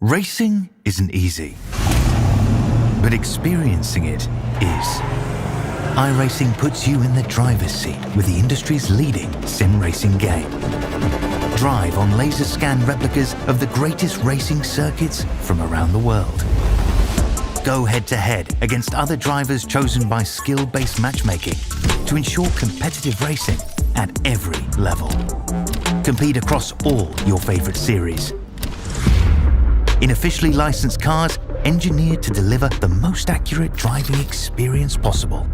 Racing isn't easy, but experiencing it is. iRacing puts you in the driver's seat with the industry's leading sim racing game. Drive on laser scan replicas of the greatest racing circuits from around the world. Go head-to-head against other drivers chosen by skill-based matchmaking to ensure competitive racing at every level. Compete across all your favorite series. In officially licensed cars, engineered to deliver the most accurate driving experience possible.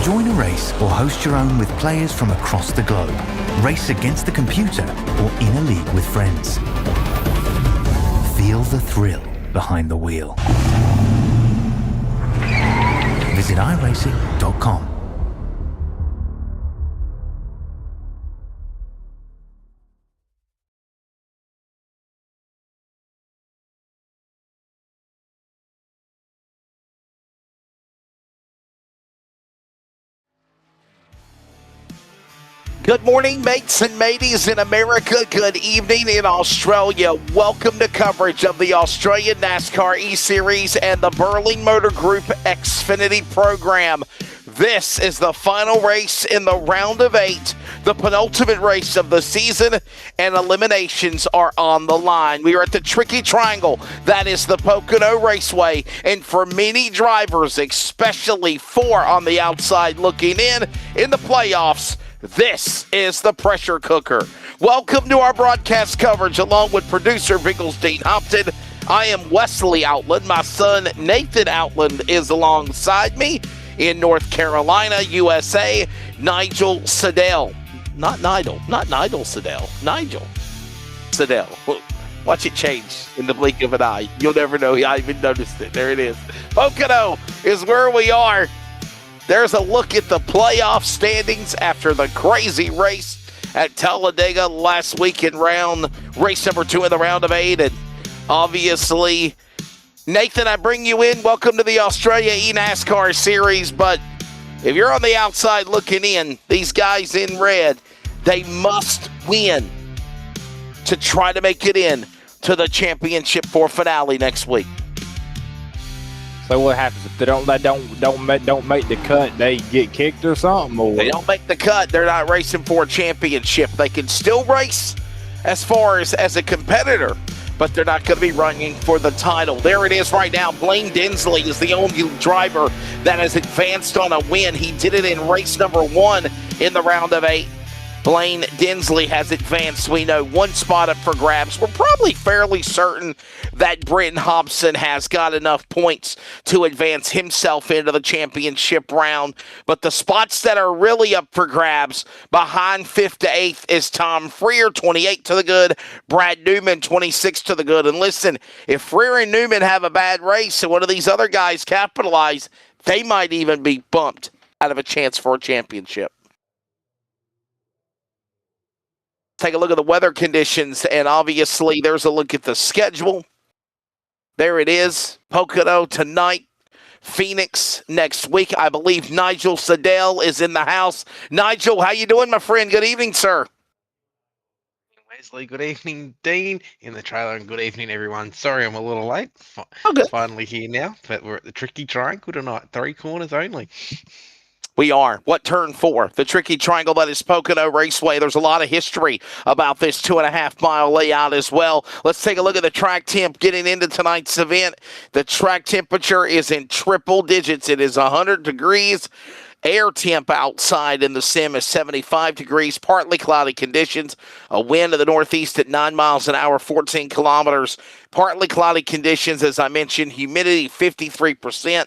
Join a race or host your own with players from across the globe. Race against the computer or in a league with friends. Feel the thrill behind the wheel. Visit iRacing.com. Good morning, mates and mateys in America. Good evening in Australia. Welcome to coverage of the Australian NASCAR E-Series and the Burling Motor Group Xfinity program. This is the final race in the round of 8, the penultimate race of the season, and eliminations are on the line. We are at the Tricky Triangle. That is the Pocono Raceway. And for many drivers, especially 4 on the outside looking in the playoffs, this is the pressure cooker. Welcome to our broadcast coverage along with producer Bigglesdean Hopton. I am Wesley Outland. My son Nathan Outland is alongside me in North Carolina, USA. Nigel Sedell. Not Nigel Sedell. Nigel Sedell. Watch it change in the blink of an eye. You'll never know. I even noticed it. There it is. Pocono is where we are. There's a look at the playoff standings after the crazy race at Talladega last week in race number 2 in the round of 8. And obviously, Nathan, I bring you in. Welcome to the Australia eNASCAR Series. But if you're on the outside looking in, these guys in red, they must win to try to make it in to the Championship 4 finale next week. So what happens if they don't make the cut? They get kicked or something? Or? They don't make the cut. They're not racing for a championship. They can still race as far as a competitor, but they're not going to be running for the title. There it is right now. Blaine Dinsley is the only driver that has advanced on a win. He did it in race number 1 in the round of 8. Blaine Dinsley has advanced. We know 1 spot up for grabs. We're probably fairly certain that Britton Hobson has got enough points to advance himself into the championship round. But the spots that are really up for grabs behind 5th to 8th is Tom Freer, 28 to the good. Brad Newman, 26 to the good. And listen, if Freer and Newman have a bad race and one of these other guys capitalize, they might even be bumped out of a chance for a championship. Take a look at the weather conditions, and obviously there's a look at the schedule. There it is. Pocono tonight. Phoenix next week. I believe Nigel Sedell is in the house. Nigel, how you doing, my friend? Good evening, sir. Wesley, good evening, Dean, in the trailer, and good evening, everyone. Sorry I'm a little late. Finally here now, but we're at the Tricky Triangle tonight. 3 corners only. We are. What turn 4? The Tricky Triangle, that is Pocono Raceway. There's a lot of history about this 2.5-mile layout as well. Let's take a look at the track temp getting into tonight's event. The track temperature is in triple digits. It is 100 degrees. Air temp outside in the sim is 75 degrees, partly cloudy conditions. A wind to the northeast at 9 miles an hour, 14 kilometers. Partly cloudy conditions, as I mentioned, humidity 53%.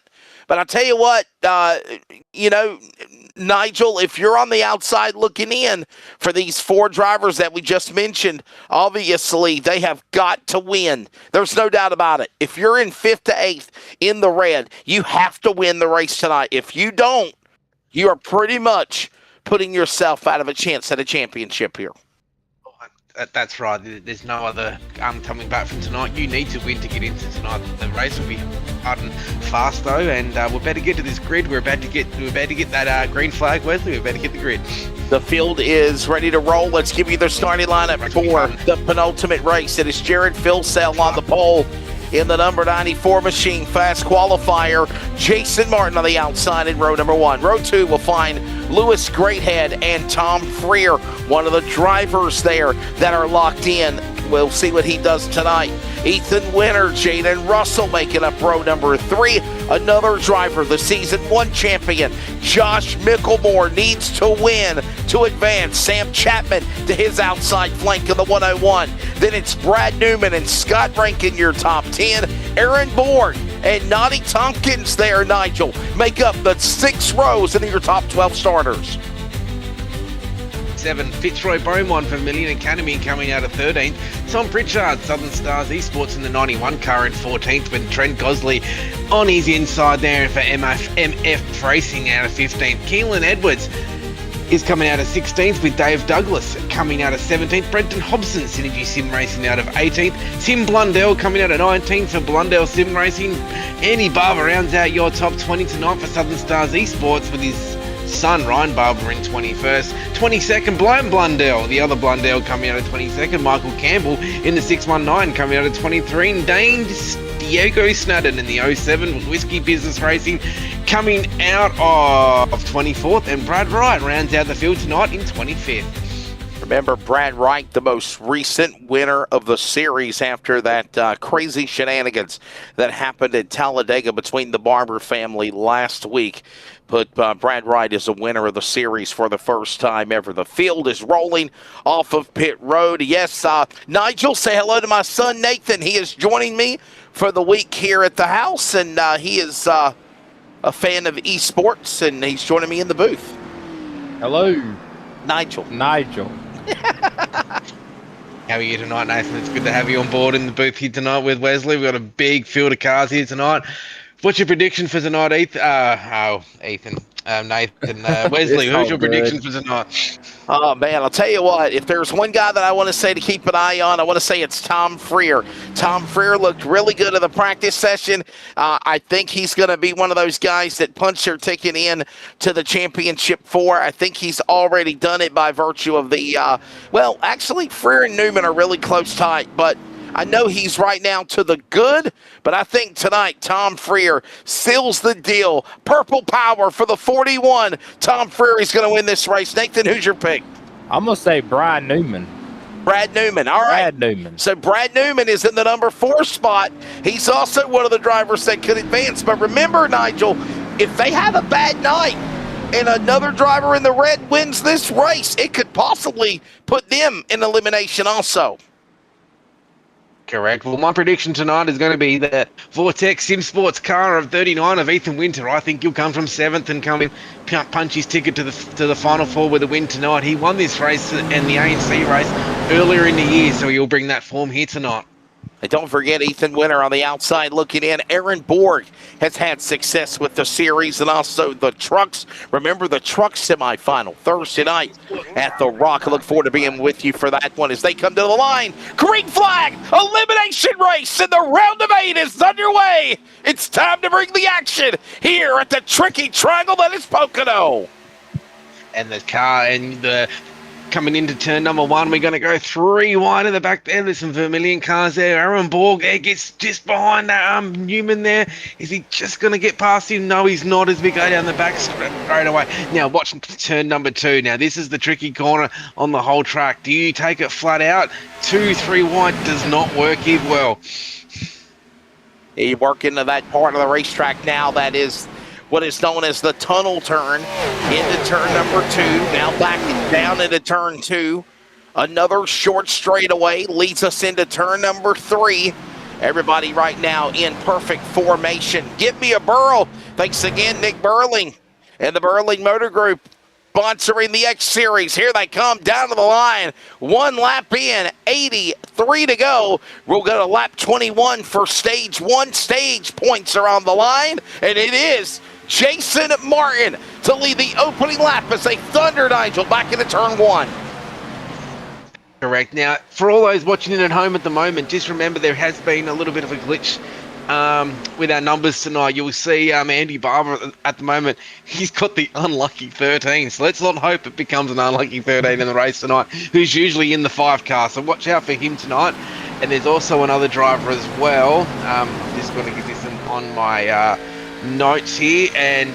But I'll tell you what, Nigel, if you're on the outside looking in for these 4 drivers that we just mentioned, obviously they have got to win. There's no doubt about it. If you're in 5th to 8th in the red, you have to win the race tonight. If you don't, you are pretty much putting yourself out of a chance at a championship here. That's right. There's no other coming back from tonight. You need to win to get into tonight. The race will be hard and fast though, and we're about to get to this grid. We're about to get that green flag, Wesley. We're about to get the grid. The field is ready to roll. Let's give you the starting lineup for the penultimate race. It is Jared Philsell on the pole in the number 94 machine. Fast qualifier. Jason Martin on the outside in row number 1. Row 2 will find Lewis Greathead and Tom Freer, one of the drivers there that are locked in. We'll see what he does tonight. Ethan Winter, Jaden Russell making up row number 3. Another driver, the season 1 champion, Josh Micklemore, needs to win to advance. Sam Chapman to his outside flank of the 101. Then it's Brad Newman and Scott Rankin, your top 10. Aaron Bourne and Noddy Tompkins there, Nigel, make up the 6 rows in your top 12 starters. 7, Fitzroy Beaumont for Vermilion Academy coming out of 13th. Tom Pritchard, Southern Stars Esports in the 91 car in 14th, with Trent Gosley on his inside there for MF Racing out of 15th. Keelan Edwards is coming out of 16th, with Dave Douglas coming out of 17th. Brenton Hobson, Synergy Sim Racing out of 18th. Tim Blundell coming out of 19th for Blundell Sim Racing. Andy Barber rounds out your top 20 tonight for Southern Stars Esports with his son Ryan Barber in 21st. 22nd, Blind Blundell, the other Blundell coming out of 22nd. Michael Campbell in the 619 coming out of 23. And Dane Diego Snudden in the 07 with Whiskey Business Racing coming out of 24th. And Brad Wright rounds out the field tonight in 25th. Remember, Brad Wright, the most recent winner of the series after that crazy shenanigans that happened in Talladega between the Barber family last week. But Brad Wright is a winner of the series for the first time ever. The field is rolling off of pit road. Yes, Nigel, say hello to my son, Nathan. He is joining me for the week here at the house, and he is a fan of esports, and he's joining me in the booth. Hello, Nigel. How are you tonight, Nathan? It's good to have you on board in the booth here tonight with Wesley. We've got a big field of cars here tonight. What's your prediction for tonight, Ethan? Nathan, Wesley, who's your prediction for tonight? Oh, man, I'll tell you what. If there's one guy that I want to say to keep an eye on, I want to say it's Tom Freer. Tom Freer looked really good in the practice session. I think he's going to be one of those guys that punch their ticket in to the championship 4. I think he's already done it by virtue of the, actually, Freer and Newman are really close tight, but I know he's right now to the good, but I think tonight Tom Freer seals the deal. Purple power for the 41. Tom Freer is going to win this race. Nathan, who's your pick? I'm going to say Brian Newman. Brad Newman. All right. Brad Newman. So Brad Newman is in the number 4 spot. He's also one of the drivers that could advance. But remember, Nigel, if they have a bad night and another driver in the red wins this race, it could possibly put them in elimination also. Correct. Well, my prediction tonight is going to be the Vortex Sim Sports car of 39 of Ethan Winter. I think he'll come from 7th and come in, punch his ticket to the Final 4 with a win tonight. He won this race and the ANC race earlier in the year, so he'll bring that form here tonight. And don't forget Ethan Winter on the outside looking in. Aaron Borg has had success with the series and also the trucks. Remember the truck semifinal Thursday night at the Rock. I look forward to being with you for that one as they come to the line. Green flag, elimination race, and the round of 8 is underway. It's time to bring the action here at the tricky triangle that is Pocono. And the car and the coming into turn number 1, we're going to go 3 wide in the back there. There's some Vermilion cars there. Aaron Borg gets just behind that Newman there. Is he just going to get past him? No, he's not as we go down the back straight away. Now, watch turn number 2. Now, this is the tricky corner on the whole track. Do you take it flat out? 2-3 wide does not work even well. You work into that part of the racetrack now that is what is known as the tunnel turn into turn number 2. Now back down into turn 2. Another short straightaway leads us into turn number 3. Everybody right now in perfect formation. Give me a Burl. Thanks again, Nick Burling and the Burling Motor Group sponsoring the X Series. Here they come down to the line. 1 lap in, 83 to go. We'll go to lap 21 for stage 1. Stage points are on the line, and it is Jason Martin to lead the opening lap as they thunder Nigel back into turn 1. Correct. Now, for all those watching it at home at the moment, just remember there has been a little bit of a glitch with our numbers tonight, you'll see Andy Barber at the moment, he's got the unlucky 13. So let's not hope it becomes an unlucky 13 in the race tonight, who's usually in the 5 car. So watch out for him tonight. And there's also another driver as well. I'm just going to get this on my notes here. And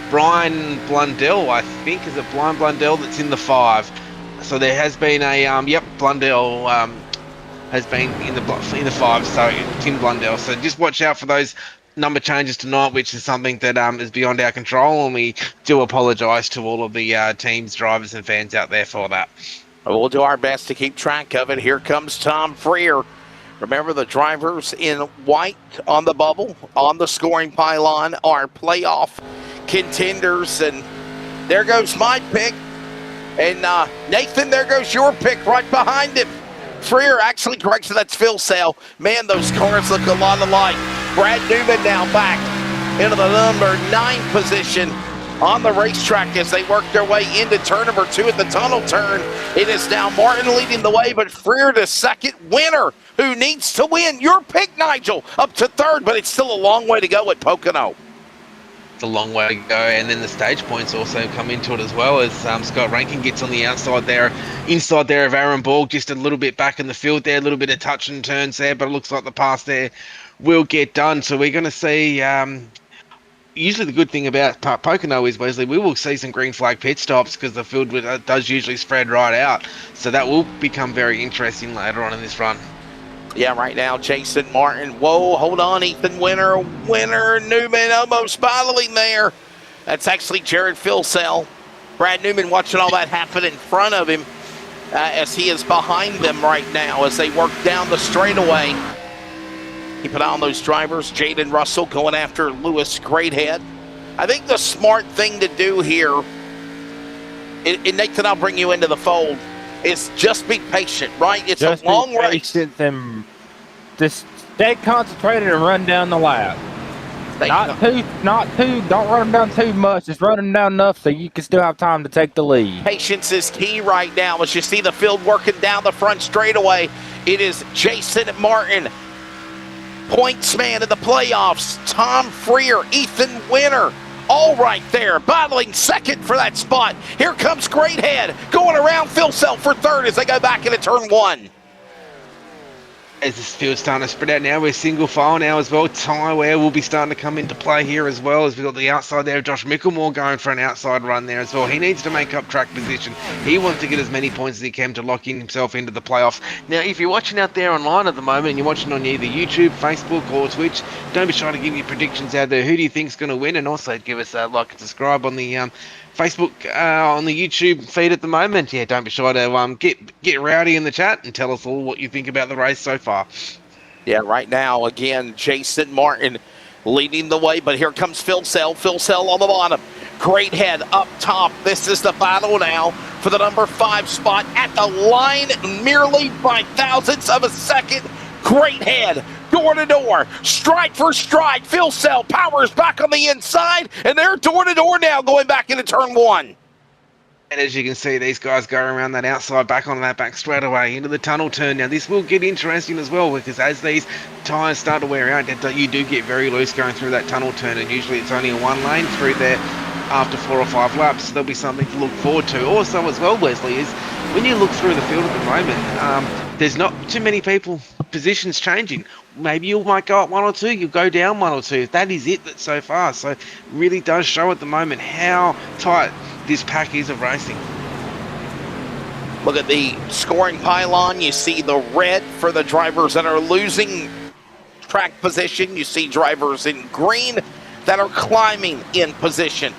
Brian Blundell, I think, is it Brian Blundell that's in the 5. So there has been a, Blundell has been in the 5, so Tim Blundell. So just watch out for those number changes tonight, which is something that is beyond our control, and we do apologise to all of the teams, drivers and fans out there for that. We'll do our best to keep track of it. Here comes Tom Freer. Remember, the drivers in white on the bubble, on the scoring pylon, are playoff contenders. And there goes my pick. And Nathan, there goes your pick right behind him. Freer, actually, correction, that's Phil Sale. Man, those cars look a lot alike. Brad Newman now back into the number 9 position on the racetrack as they work their way into turn number 2 at the tunnel turn. It is now Martin leading the way, but Freer the second winner who needs to win. Your pick, Nigel, up to 3rd, but it's still a long way to go at Pocono. A long way to go, and then the stage points also come into it as well, as Scott Rankin gets on the inside there of Aaron Borg, just a little bit back in the field there, a little bit of touch and turns there, but it looks like the pass there will get done. So we're going to see, usually the good thing about Pocono is, Wesley, we will see some green flag pit stops because the field does usually spread right out, so that will become very interesting later on in this run. Yeah, right now, Jason Martin. Whoa, hold on, Ethan Winter. Newman almost battling there. That's actually Jared Philsell. Brad Newman watching all that happen in front of him as he is behind them right now as they work down the straightaway. Keep an eye on those drivers. Jaden Russell going after Lewis Greathead. I think the smart thing to do here, and Nathan, I'll bring you into the fold, is just be patient, right? It's just a long race. And just stay concentrated and run down the lap. Not too. Don't run them down too much. Just run them down enough so you can still have time to take the lead. Patience is key right now. As you see the field working down the front straightaway, it is Jason Martin, points man in the playoffs. Tom Freer, Ethan Winter, all right there, battling second for that spot. Here comes Greathead, going around Phil Self for 3rd as they go back into turn 1. As this field's starting to spread out now, we're single file now as well. Tyre Ware will be starting to come into play here as well, as we've got the outside there. Josh Micklemore going for an outside run there as well. He needs to make up track position. He wants to get as many points as he can to lock in himself into the playoffs. Now, if you're watching out there online at the moment and you're watching on either YouTube, Facebook or Twitch, don't be shy to give your predictions out there. Who do you think's going to win? And also give us a like and subscribe on the Facebook, on the YouTube feed at the moment. Yeah, don't be shy to get rowdy in the chat and tell us all what you think about the race so far. Yeah, right now, again, Jason Martin leading the way, but here comes Phil Sell on the bottom. Greathead up top. This is the battle now for the number 5 spot at the line, merely by thousandths of a second. Greathead, door to door, stride for stride. Phil Sell powers back on the inside, and they're door to door now going back into turn 1. And as you can see, these guys go around that outside, back on that back straight away into the tunnel turn. Now, this will get interesting as well, because as these tyres start to wear out, you do get very loose going through that tunnel turn, and usually it's only a 1 lane through there after 4 or 5 laps. So there'll be something to look forward to. Also as well, Wesley, is when you look through the field at the moment, there's not too many people, positions changing. Maybe you might go up 1 or 2, you'll go down 1 or 2. That is it that's so far. So it really does show at the moment how tight this pack is of racing. Look at the scoring pylon. You see the red for the drivers that are losing track position. You see drivers in green that are climbing in position.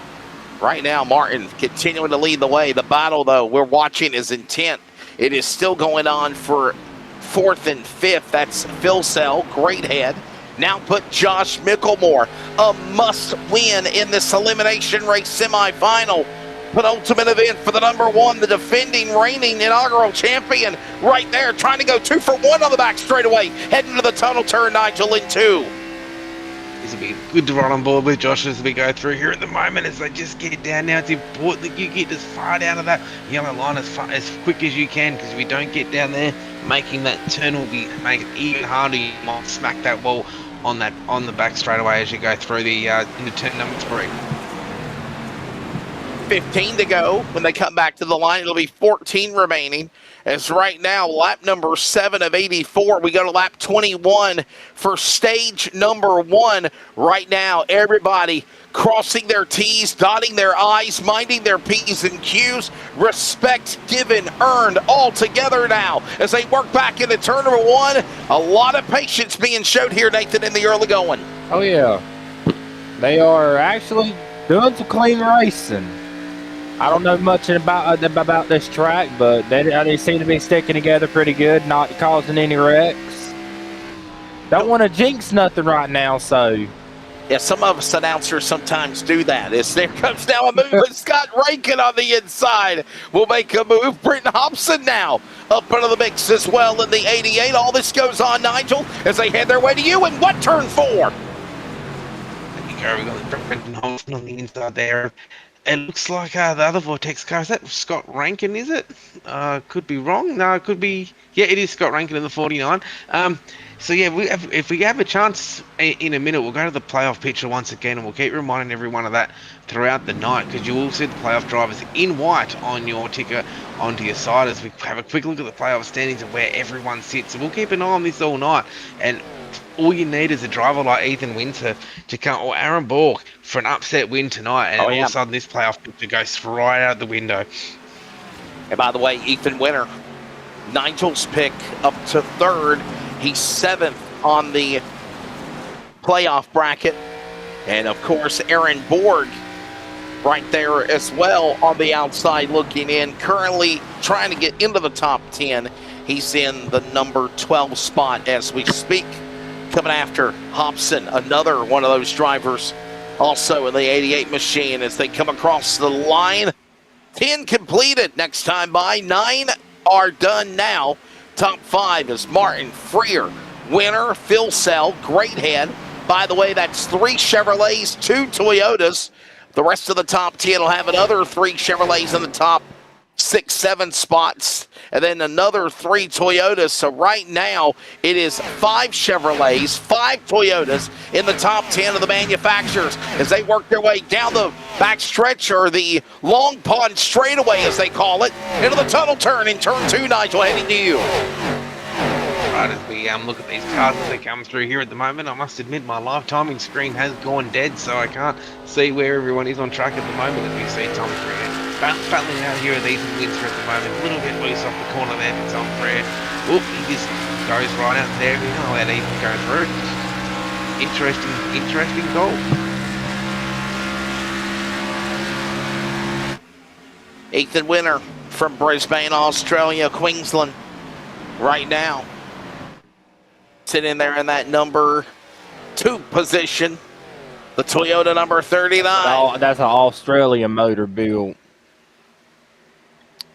Right now, Martin continuing to lead the way. The battle, though, we're watching is intent. It is still going on for 4th and 5th. That's Phil Sell, Greathead. Now put Josh Micklemore, a must-win in this elimination race semifinal. Penultimate event for the number 1, the defending, reigning inaugural champion, right there, trying to go 2 for 1 on the back straightaway, heading to the tunnel turn, Nigel, in 2. This will be good to run on board with Josh as we go through here at the moment as they just get down. Now it's important that you get as far down of that yellow line as quick as you can, because if you don't get down there, making that turn will make it even harder. You might smack that wall on the back straightaway as you go through the into turn number 3. 15 to go. When they come back to the line, it'll be 14 remaining. As right now, lap number 7 of 84. We go to lap 21 for stage number 1. Right now, everybody crossing their T's, dotting their I's, minding their P's and Q's. Respect given, earned, all together now. As they work back into turn number 1, a lot of patience being showed here, Nathan, in the early going. Oh, yeah. They are actually doing some clean racing. I don't know much about this track, but they seem to be sticking together pretty good, not causing any wrecks. Don't want to jinx nothing right now, so. Yeah, some of us announcers sometimes do that. There comes now a move with Scott Rankin on the inside. We'll make a move. Britton Hobson now up into the mix as well in the 88. All this goes on, Nigel, as they head their way to you. And what turn 4? There you go. We've got Britton Hobson on the inside there. It looks like the other Vortex car, is that Scott Rankin, is it? Could be wrong. No, it could be. Yeah, it is Scott Rankin in the 49. So, yeah, if we have a chance in a minute, we'll go to the playoff picture once again, and we'll keep reminding everyone of that throughout the night, because you will see the playoff drivers in white on your ticker onto your side as we have a quick look at the playoff standings and where everyone sits. So we'll keep an eye on this all night. And all you need is a driver like Ethan Winter to come, or Aaron Borg, for an upset win tonight, and all of a sudden this playoff picture goes right out the window. And by the way, Ethan Winter, Nigel's pick up to 3rd. He's 7th on the playoff bracket. And of course, Aaron Borg right there as well on the outside looking in, currently trying to get into the top 10. He's in the number 12 spot as we speak. Coming after Hobson, another one of those drivers, also in the 88 machine as they come across the line. 10 completed. Next time by, 9 are done now. Top 5 is Martin, Freer, Winner, Phil Sell, Greathead. By the way, that's 3 Chevrolets, 2 Toyotas. The rest of the top 10 will have another 3 Chevrolets in the top 6, 7 spots, and then another 3 Toyotas. So right now, it is 5 Chevrolets, 5 Toyotas in the top 10 of the manufacturers as they work their way down the backstretch, or the Long Pond straightaway, as they call it, into the tunnel turn in turn 2. Nigel, heading to you. Right, as we look at these cars as they come through here at the moment, I must admit my live timing screen has gone dead, so I can't see where everyone is on track at the moment as we see Tom Freer battling out here with Ethan Winter at the moment. A little bit loose off the corner there for Tom Freer. Oop, he just goes right out there. We don't let Ethan go through. Interesting goal. Ethan Winter from Brisbane, Australia, Queensland, right now. Sitting there in that number 2 position, the Toyota number 39. Oh, that's an Australian motor build.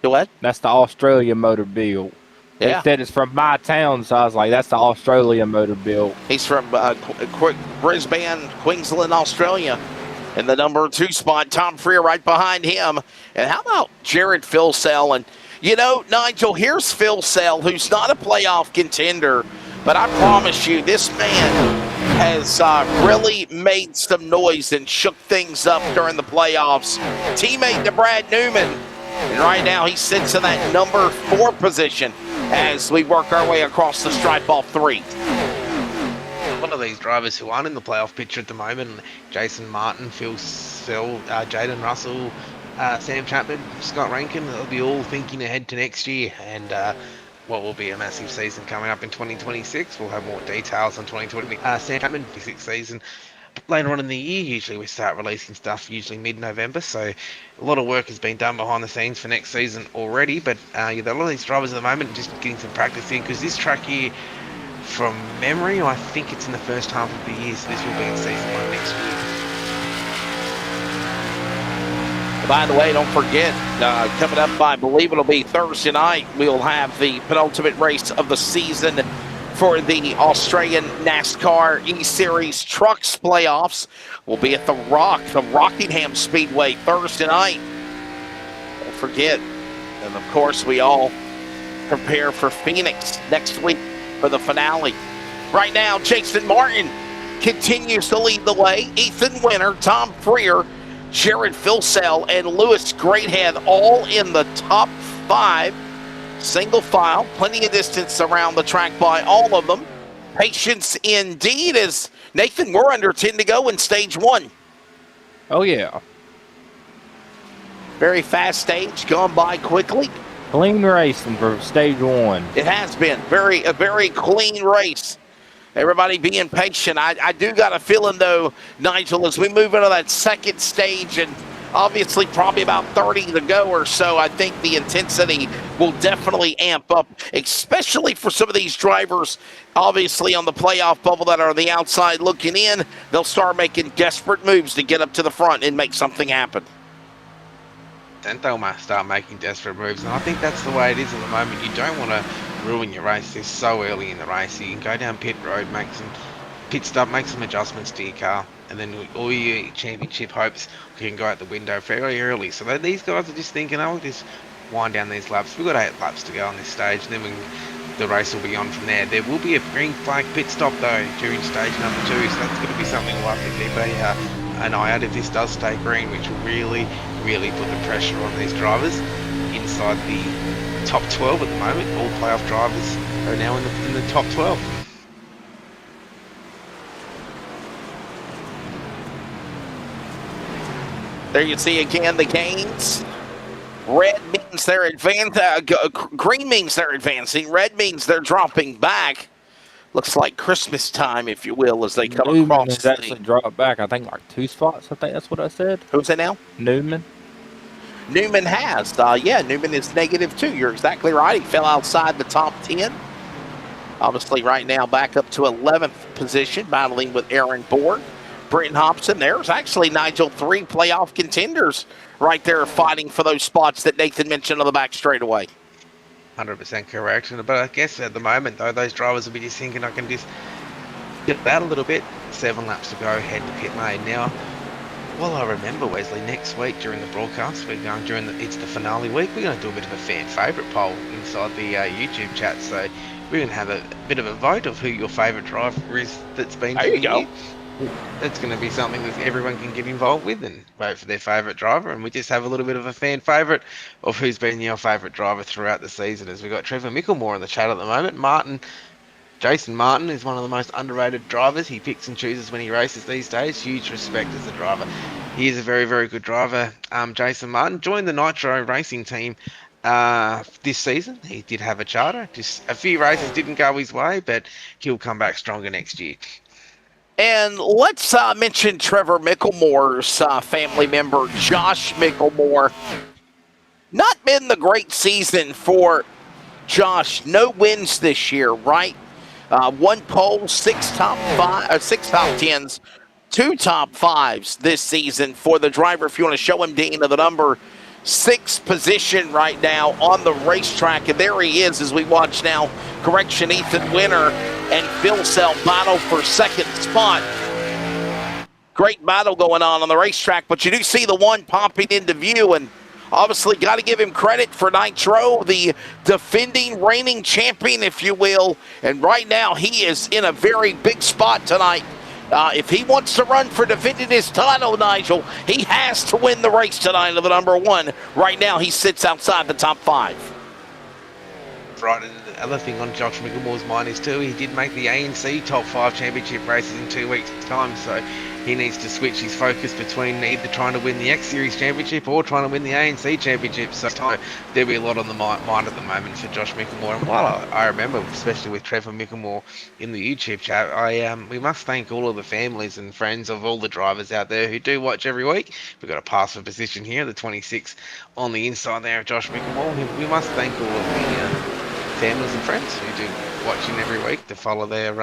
What? That's the Australian motor build. Yeah. They said it's from my town, so I was like, that's the Australian motor build. He's from Brisbane, Queensland, Australia. In the number 2 spot, Tom Freer right behind him. And how about Jared Philsell? And, you know, Nigel, here's Philsell, who's not a playoff contender, but I promise you, this man has really made some noise and shook things up during the playoffs. Teammate to Brad Newman. And right now, he sits in that number 4 position as we work our way across the stripe off 3. One of these drivers who aren't in the playoff picture at the moment, Jason Martin, Phil Sell, Jaden Russell, Sam Chapman, Scott Rankin, they'll be all thinking ahead to next year and what will be a massive season coming up in 2026. We'll have more details on 2020. Sam Chapman, 56th season. Later on in the year, usually we start releasing stuff, usually mid-November, so a lot of work has been done behind the scenes for next season already, but a lot of these drivers at the moment just getting some practice in, because this track here, from memory, I think it's in the first half of the year, so this will be in season 1 next year. By the way, don't forget, coming up, I believe it'll be Thursday night, we'll have the penultimate race of the season for the Australian NASCAR E-Series Trucks playoffs. Will be at the Rockingham Speedway Thursday night. Don't forget. And of course, we all prepare for Phoenix next week for the finale. Right now, Jason Martin continues to lead the way. Ethan Winter, Tom Freer, Jared Filsell, and Lewis Greathead all in the top 5. Single file, plenty of distance around the track by all of them. Patience indeed, as Nathan, we're under 10 to go in stage 1. Oh, yeah. Very fast stage, gone by quickly. Clean racing for stage 1. It has been a very clean race. Everybody being patient. I do got a feeling, though, Nigel, as we move into that second stage and obviously probably about 30 to go or so, I think the intensity will definitely amp up, especially for some of these drivers, obviously on the playoff bubble that are on the outside looking in. They'll start making desperate moves to get up to the front and make something happen. And they'll start making desperate moves, and I think that's the way it is at the moment. You don't want to ruin your race this so early in the race. You can go down pit road, make some pit stop, make some adjustments to your car, and then all your championship hopes can go out the window very early. So these guys are just thinking, oh, we'll just wind down these laps. We've got 8 laps to go on this stage, and then the race will be on from there. There will be a green flag pit stop, though, during stage number 2, so that's going to be something we'll have to keep an eye out if this does stay green, which will really put the pressure on these drivers inside the top 12 at the moment. All playoff drivers are now in the top 12. There you see again the gains. Red means they're green means they're advancing. Red means they're dropping back. Looks like Christmas time, if you will, as they come Newman across. has actually dropped back, I think, like 2 spots. I think that's what I said. Who's that now? Newman. Newman has. Newman is -2. You're exactly right. He fell outside the top 10. Obviously, right now, back up to 11th position, battling with Aaron Borg. Britton Hobson. There's actually, Nigel, 3 playoff contenders right there fighting for those spots that Nathan mentioned on the back straightaway. 100% correct. But I guess at the moment, though, those drivers will be just thinking, I can just get that a little bit. 7 laps to go, head to pit lane. Now, well, I remember, Wesley, next week during the broadcast, we're going it's the finale week, we're going to do a bit of a fan favourite poll inside the YouTube chat. So we're going to have a bit of a vote of who your favourite driver is that's been there you go. That's going to be something that everyone can get involved with and vote for their favourite driver. And we just have a little bit of a fan favourite of who's been your favourite driver throughout the season. As we've got Trevor Micklemore in the chat at the moment. Jason Martin is one of the most underrated drivers. He picks and chooses when he races these days. Huge respect as a driver. He is a very, very good driver. Jason Martin joined the Nitro Racing team this season. He did have a charter. Just a few races didn't go his way, but he'll come back stronger next year. And let's mention Trevor Micklemore's family member, Josh Micklemore. Not been the great season for Josh. No wins this year, right? 1 pole, 6 top 10s, 2 top 5s this season for the driver. If you want to show him, Dean, of the number 6 position right now on the racetrack. And there he is as we watch now. Ethan Winter and Filsell battle for second spot. Great battle going on the racetrack, but you do see the one popping into view, and obviously got to give him credit for Nitro, the defending reigning champion, if you will. And right now he is in a very big spot tonight. If he wants to run for defending his title, Nigel, he has to win the race tonight of the number 1. Right now he sits outside the top 5. Right, and the other thing on Josh Micklemore's mind is too, he did make the ANC top 5 championship races in 2 weeks' time, so he needs to switch his focus between either trying to win the X Series championship or trying to win the ANC championship. So there'll be a lot on the mind at the moment for Josh Micklemore. And while I remember, especially with Trevor Micklemore in the YouTube chat, we must thank all of the families and friends of all the drivers out there who do watch every week. We've got a pass for position here, the 26 on the inside there of Josh Micklemore. We must thank all of the families and friends who do watching every week to follow their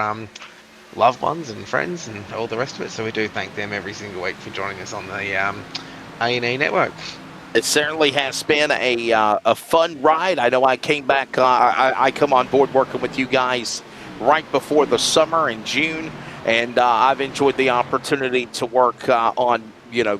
loved ones and friends and all the rest of it. So we do thank them every single week for joining us on the A&E network. It certainly has been a fun ride. I know I came back, I come on board working with you guys right before the summer in June, and I've enjoyed the opportunity to work on,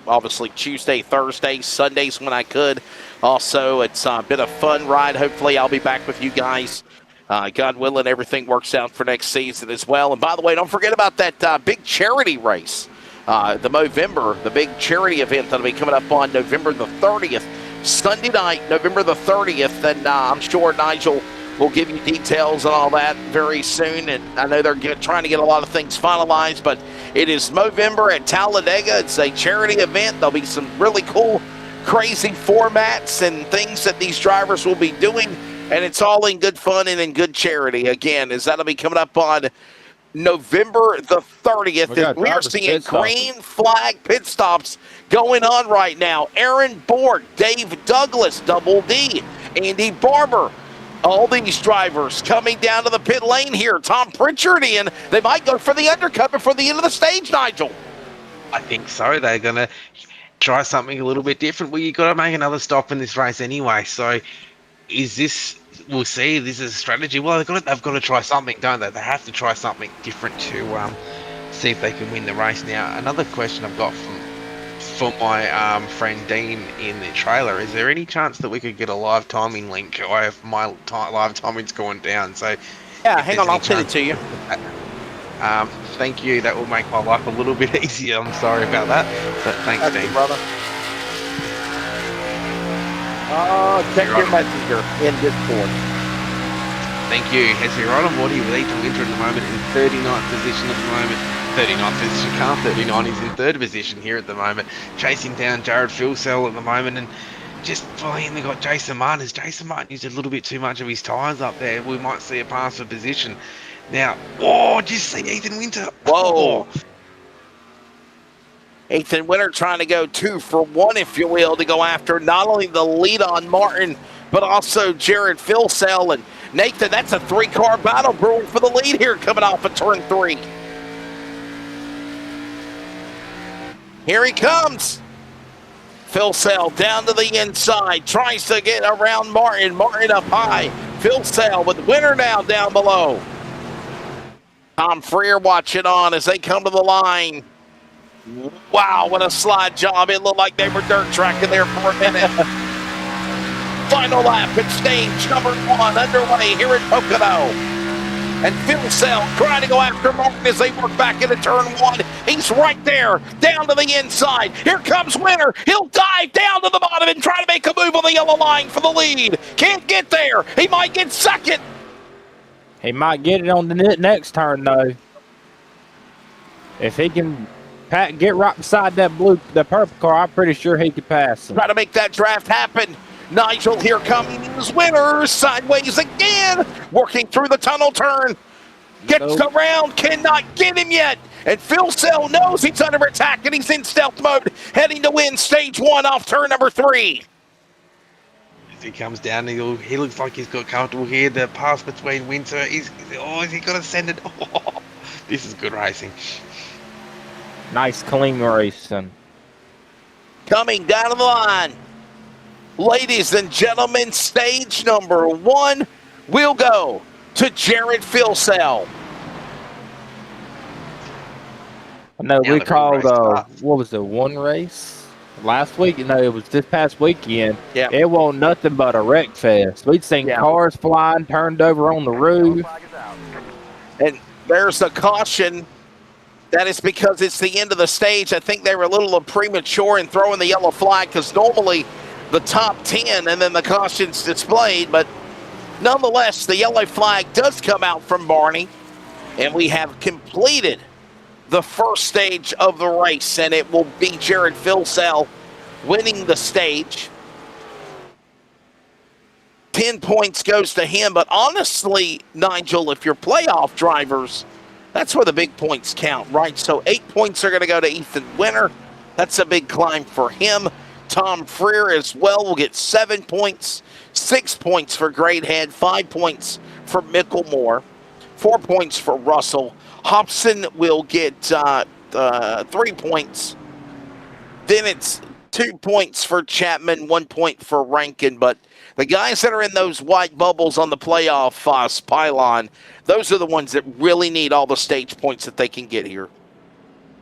obviously Tuesday, Thursday, Sundays when I could. Also, it's been a fun ride. Hopefully I'll be back with you guys God willing, everything works out for next season as well. And by the way, don't forget about that big charity race, the Movember, the big charity event that'll be coming up on November the 30th, Sunday night, November the 30th. And I'm sure Nigel will give you details on all that very soon. And I know they're trying to get a lot of things finalized, but it is Movember at Talladega. It's a charity event. There'll be some really cool, crazy formats and things that these drivers will be doing. And it's all in good fun and in good charity. Again, that'll be coming up on November the 30th. We're seeing green flag pit stops going on right now. Aaron Borg, Dave Douglas, Double D, Andy Barber. All these drivers coming down to the pit lane here. Tom Pritchard in. They might go for the undercut before the end of the stage, Nigel. I think so. They're going to try something a little bit different. Well, you've got to make another stop in this race anyway. So is this, we'll see, this is a strategy. Well, they've got to try something, don't they? They have to try something different to see if they can win the race. Now, another question I've got from my friend Dean in the trailer, is there any chance that we could get a live timing link? I have my live timing's going down. So yeah, hang on, I'll send it to you. Thank you. That will make my life a little bit easier. I'm sorry about that, but thanks, Dean. Brother. Check your messenger in Discord. Thank you. As you're on board here with Ethan Winter at the moment in 39th position at the moment. 39th position, car 39 is in 3rd position here at the moment. Chasing down Jared Filsell at the moment, and just following, they got Jason Martin. As Jason Martin used a little bit too much of his tyres up there, we might see a pass for position. Now, just see Ethan Winter. Whoa. Ethan Winter trying to go 2 for 1, if you will, to go after not only the lead on Martin, but also Jared Filsell. And Nathan, that's a 3-car battle brewing for the lead here coming off of turn 3. Here he comes. Filsell down to the inside, tries to get around Martin. Martin up high. Filsell with Winter now down below. Tom Freer watching on as they come to the line. Wow, what a slide job. It looked like they were dirt tracking there for a minute. Final lap at stage number 1 underway here at Pocono. And Filsell trying to go after Martin as they work back into turn 1. He's right there, down to the inside. Here comes Winter. He'll dive down to the bottom and try to make a move on the yellow line for the lead. Can't get there. He might get second. He might get it on the next turn, though. If he can get right beside the purple car, I'm pretty sure he could pass him. Try to make that draft happen. Nigel, here comes Winter, sideways again, working through the tunnel turn. Gets around, cannot get him yet. And Filsell knows he's under attack and he's in stealth mode, heading to win stage 1 off turn number 3. As he comes down, he looks like he's got comfortable here. The pass between Winter, is he going to send it? Oh, this is good racing. Nice clean racing. Coming down to the line. Ladies and gentlemen, stage number 1 will go to Jared Filsell. I know we called, what was it, one race last week? No, it was this past weekend. Yeah. It wasn't nothing but a wreck fest. We'd seen cars flying, turned over on the roof. And there's a caution. That is because it's the end of the stage. I think they were a little premature in throwing the yellow flag because normally the top 10 and then the caution's displayed. But nonetheless, the yellow flag does come out from Barney. And we have completed the first stage of the race. And it will be Jared Filsell winning the stage. 10 points goes to him. But honestly, Nigel, if you're playoff drivers, that's where the big points count, right? So 8 points are going to go to Ethan Winter. That's a big climb for him. Tom Freer as well will get 7 points. 6 points for Greathead. 5 points for Micklemore. 4 points for Russell. Hobson will get 3 points. Then it's 2 points for Chapman, 1 point for Rankin. But the guys that are in those white bubbles on the playoff pylon, those are the ones that really need all the stage points that they can get here.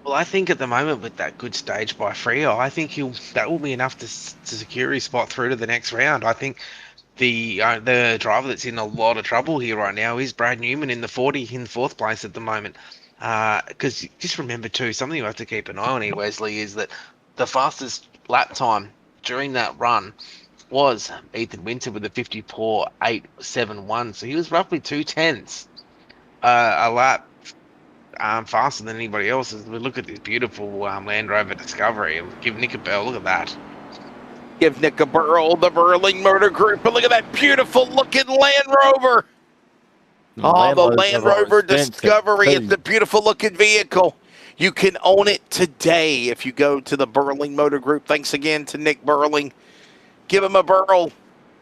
Well, I think at the moment with that good stage by Freo, I think that will be enough to secure his spot through to the next round. I think the driver that's in a lot of trouble here right now is Brad Newman in the 4th place at the moment. Because just remember too, something you have to keep an eye on here, Wesley, is that the fastest lap time during that run was Ethan Winter with a 54.871. So he was roughly 2/10 a lap faster than anybody else. As we look at this beautiful Land Rover Discovery, give Nick a bell. Look at that. Give Nick a Burl, the Burling Motor Group, but look at that beautiful looking Land Rover. Oh, the Land Rover Discovery. It's a beautiful looking vehicle. You can own it today if you go to the Burling Motor Group. Thanks again to Nick Burling. Give him a Burl.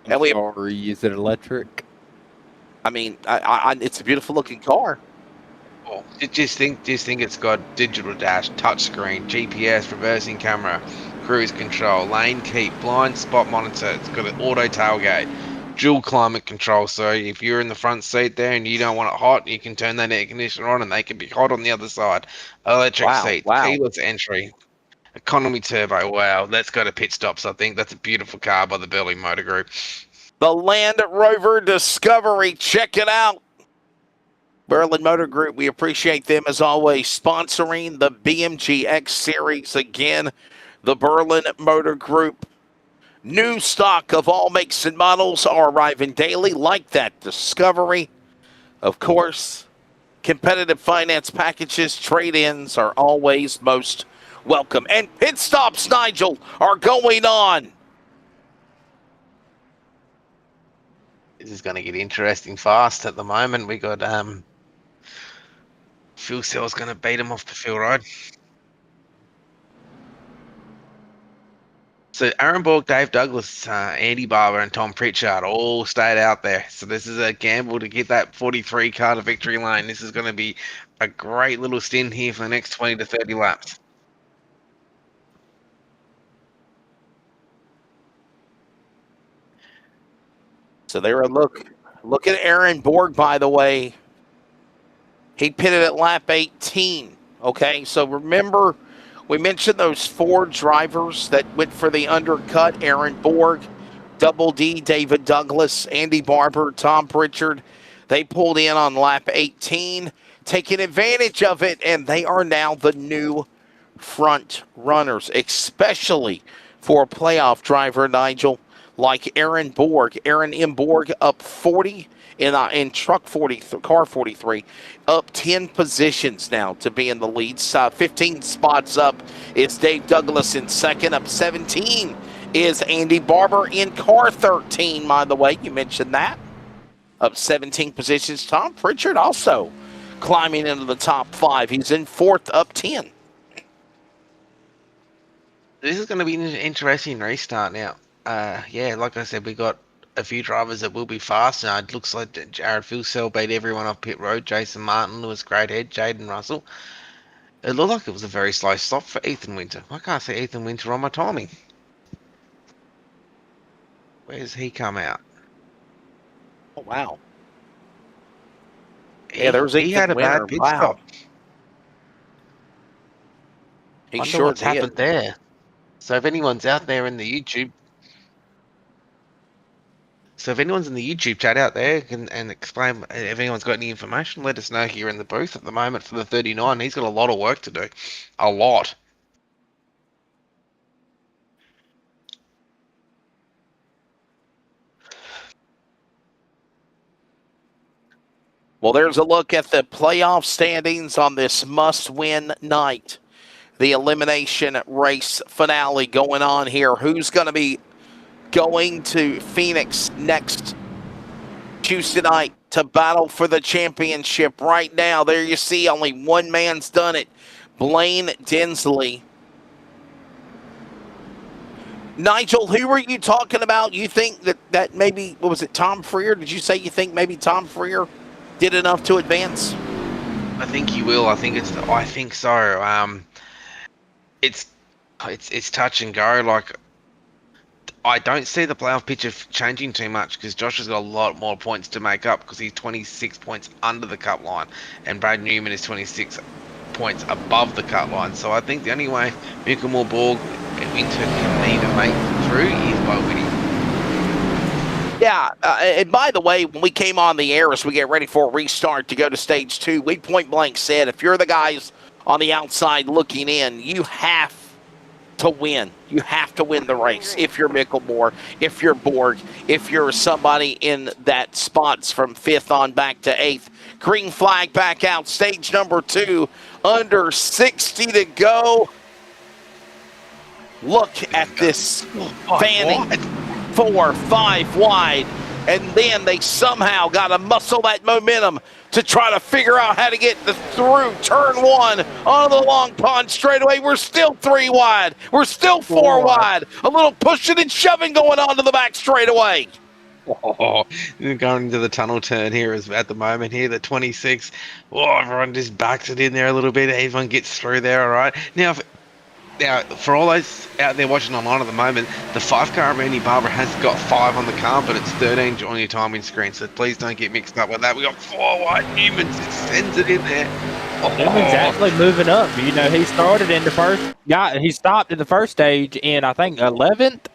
Sorry, is it electric? I mean, it's a beautiful looking car. Oh, just think it's got digital dash, touchscreen, GPS, reversing camera, cruise control, lane keep, blind spot monitor. It's got an auto tailgate, dual climate control. So if you're in the front seat there and you don't want it hot, you can turn that air conditioner on and they can be hot on the other side. Electric seat, keyless entry, economy turbo. Wow, that's got a pit stops. I think that's a beautiful car by the Burling Motor Group. The Land Rover Discovery. Check it out. Burling Motor Group, we appreciate them as always, sponsoring the BMG X Series. Again, the Burling Motor Group. New stock of all makes and models are arriving daily, like that Discovery. Of course, competitive finance packages, trade-ins are always most welcome. And pit stops, Nigel, are going on. This is going to get interesting fast at the moment. We got Fuel Cell's going to beat him off the field ride. So Aaron Borg, Dave Douglas, Andy Barber, and Tom Pritchard all stayed out there. So this is a gamble to get that 43 car to victory lane. This is going to be a great little stint here for the next 20 to 30 laps. So there, look at Aaron Borg, by the way. He pitted at lap 18. Okay, so remember, we mentioned those 4 drivers that went for the undercut. Aaron Borg, Double D, David Douglas, Andy Barber, Tom Pritchard. They pulled in on lap 18, taking advantage of it, and they are now the new front runners, especially for a playoff driver, Nigel, like Aaron Borg. Aaron M. Borg up 40 in truck 40, car 43, up 10 positions now to be in the lead. 15 spots up is Dave Douglas in second. Up 17 is Andy Barber in car 13, by the way. You mentioned that. Up 17 positions. Tom Pritchard also climbing into the top 5. He's in fourth, up 10. This is going to be an interesting restart now. Yeah, like I said, we got a few drivers that will be fast. It looks like Jared Fuel beat everyone off pit road. Jason Martin, Lewis Greathead, Jaden Russell. It looked like it was a very slow stop for Ethan Winter. I can't see Ethan Winter on my timing. Where's he come out? Oh, wow. Yeah, he had a bad pit stop. He wonder sure what's did. happened there. So if anyone's out there in the YouTube, chat out there and explain if anyone's got any information, let us know here in the booth at the moment for the 39. He's got a lot of work to do. A lot. Well, there's a look at the playoff standings on this must-win night. The elimination race finale going on here. Who's going to be going to Phoenix next Tuesday night to battle for the championship? Right now, there you see only one man's done it. Blaine Dinsley. Nigel, who were you talking about? You think that maybe, what was it, Tom Freer? Did you say you think maybe Tom Freer did enough to advance? I think he will. I think so. It's touch and go. Like, I don't see the playoff picture changing too much because Josh has got a lot more points to make up because he's 26 points under the cut line and Brad Newman is 26 points above the cut line. So I think the only way Mickelmore, Borg and Winter can even make through is by winning. Yeah, and by the way, when we came on the air as we get ready for a restart to go to stage 2, we point blank said, if you're the guys on the outside looking in, you have to win. You have to win the race. If you're Mickelmore, if you're Borg, if you're somebody in that spots from 5th on back to 8th. Green flag back out, stage number 2, under 60 to go. Look at this fanning. 4, 5 wide, and then they somehow got to muscle that momentum to try to figure out how to get through turn 1 on the long pond straightaway. We're still 3 wide. We're still 4 wide. A little pushing and shoving going on to the back straightaway. Oh, going into the tunnel turn here is at the moment here, the 26. Oh, everyone just backs it in there a little bit. Everyone gets through there, all right. Now, for all those out there watching online at the moment, the 5 car Randy Barber has got 5 on the car, but it's 13 on your timing screen, so please don't get mixed up with that. We got 4 wide. Newman sends it in there. Newman's actually moving up. You know, he started in the first. Yeah, he stopped in the first stage in I think 11th.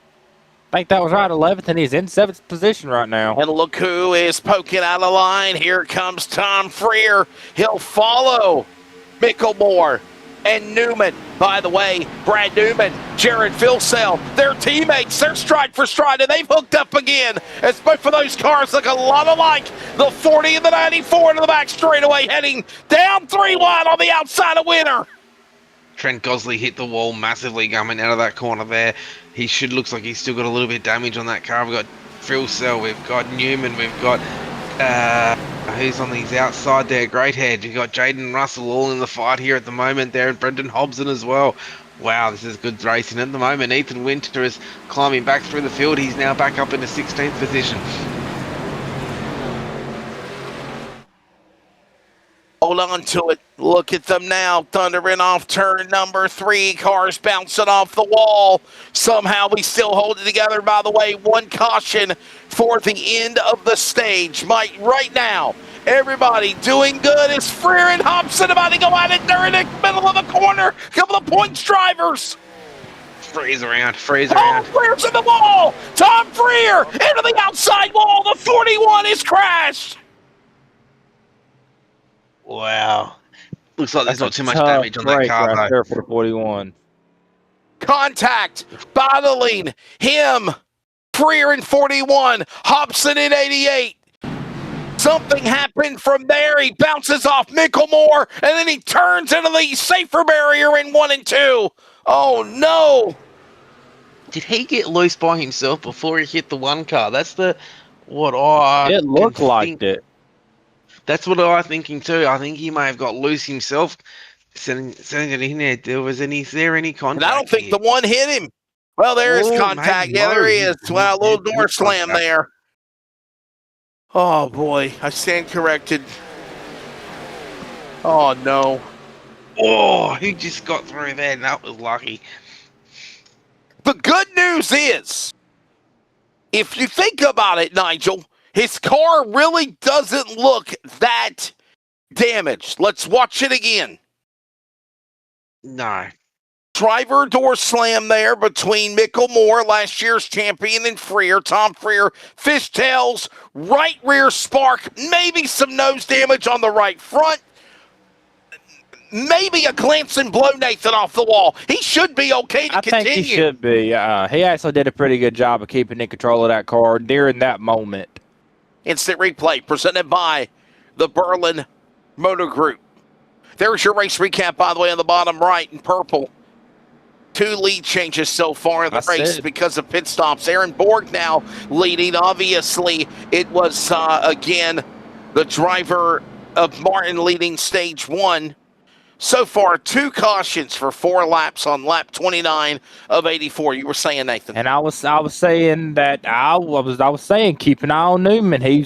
I think that was right, 11th, and he's in 7th position right now. And look who is poking out of line. Here comes Tom Freer. He'll follow Mickelmore and Newman. By the way, Brad Newman, Jared Filsell, their teammates, they're stride for stride, and they've hooked up again as both of those cars look a lot alike. The 40 and the 94 to the back straightaway, heading down 3 wide on the outside of winner. Trent Gosley hit the wall massively coming out of that corner there. He looks like he's still got a little bit of damage on that car. We've got Filsell, we've got Newman, we've got who's on these outside there? Greathead. You've got Jaden Russell all in the fight here at the moment there, and Brendan Hobson as well. Wow, this is good racing at the moment. Ethan Winter is climbing back through the field. He's now back up in the 16th position. Hold on to it. Look at them now, thundering off turn number 3. Cars bouncing off the wall. Somehow we still hold it together. By the way, 1 caution for the end of the stage. Right now, everybody doing good. Is Freer and Hobson about to go at it? They're in the middle of the corner. Couple of points drivers. Freeze around. Freer's in the wall. Tom Freer into the outside wall. The 41 is crashed. Wow. Looks like there's not too much damage on that car, right there for the 41. Contact, battling him. Freer in 41, Hobson in 88. Something happened from there. He bounces off Mickelmore, and then he turns into the safer barrier in 1 and 2. Oh, no. Did he get loose by himself before he hit the 1 car? That's it looked like it. That's what I was thinking too. I think he may have got loose himself, sending it in there. Is there any contact? And I don't think the one hit him. Well, there is contact. Yeah, there he is. Well, a little door slam there. Oh, boy. I stand corrected. Oh, no. Oh, he just got through there, and that was lucky. The good news is, if you think about it, Nigel, his car really doesn't look that damaged. Let's watch it again. No. Driver door slam there between Mickelmore, last year's champion, and Freer. Tom Freer, fishtails, right rear spark, maybe some nose damage on the right front. Maybe a glance and blow Nathan off the wall. He should be okay to continue. I think he should be. He actually did a pretty good job of keeping in control of that car during that moment. Instant replay presented by the Berlin Motor Group. There's your race recap, by the way, on the bottom right in purple. 2 lead changes so far in the race because of pit stops. Aaron Borg now leading. Obviously, it was, again, the driver of Martin leading stage 1. So far, 2 cautions for 4 laps on lap 29 of 84. You were saying, Nathan. And I was saying that I was saying keep an eye on Newman. He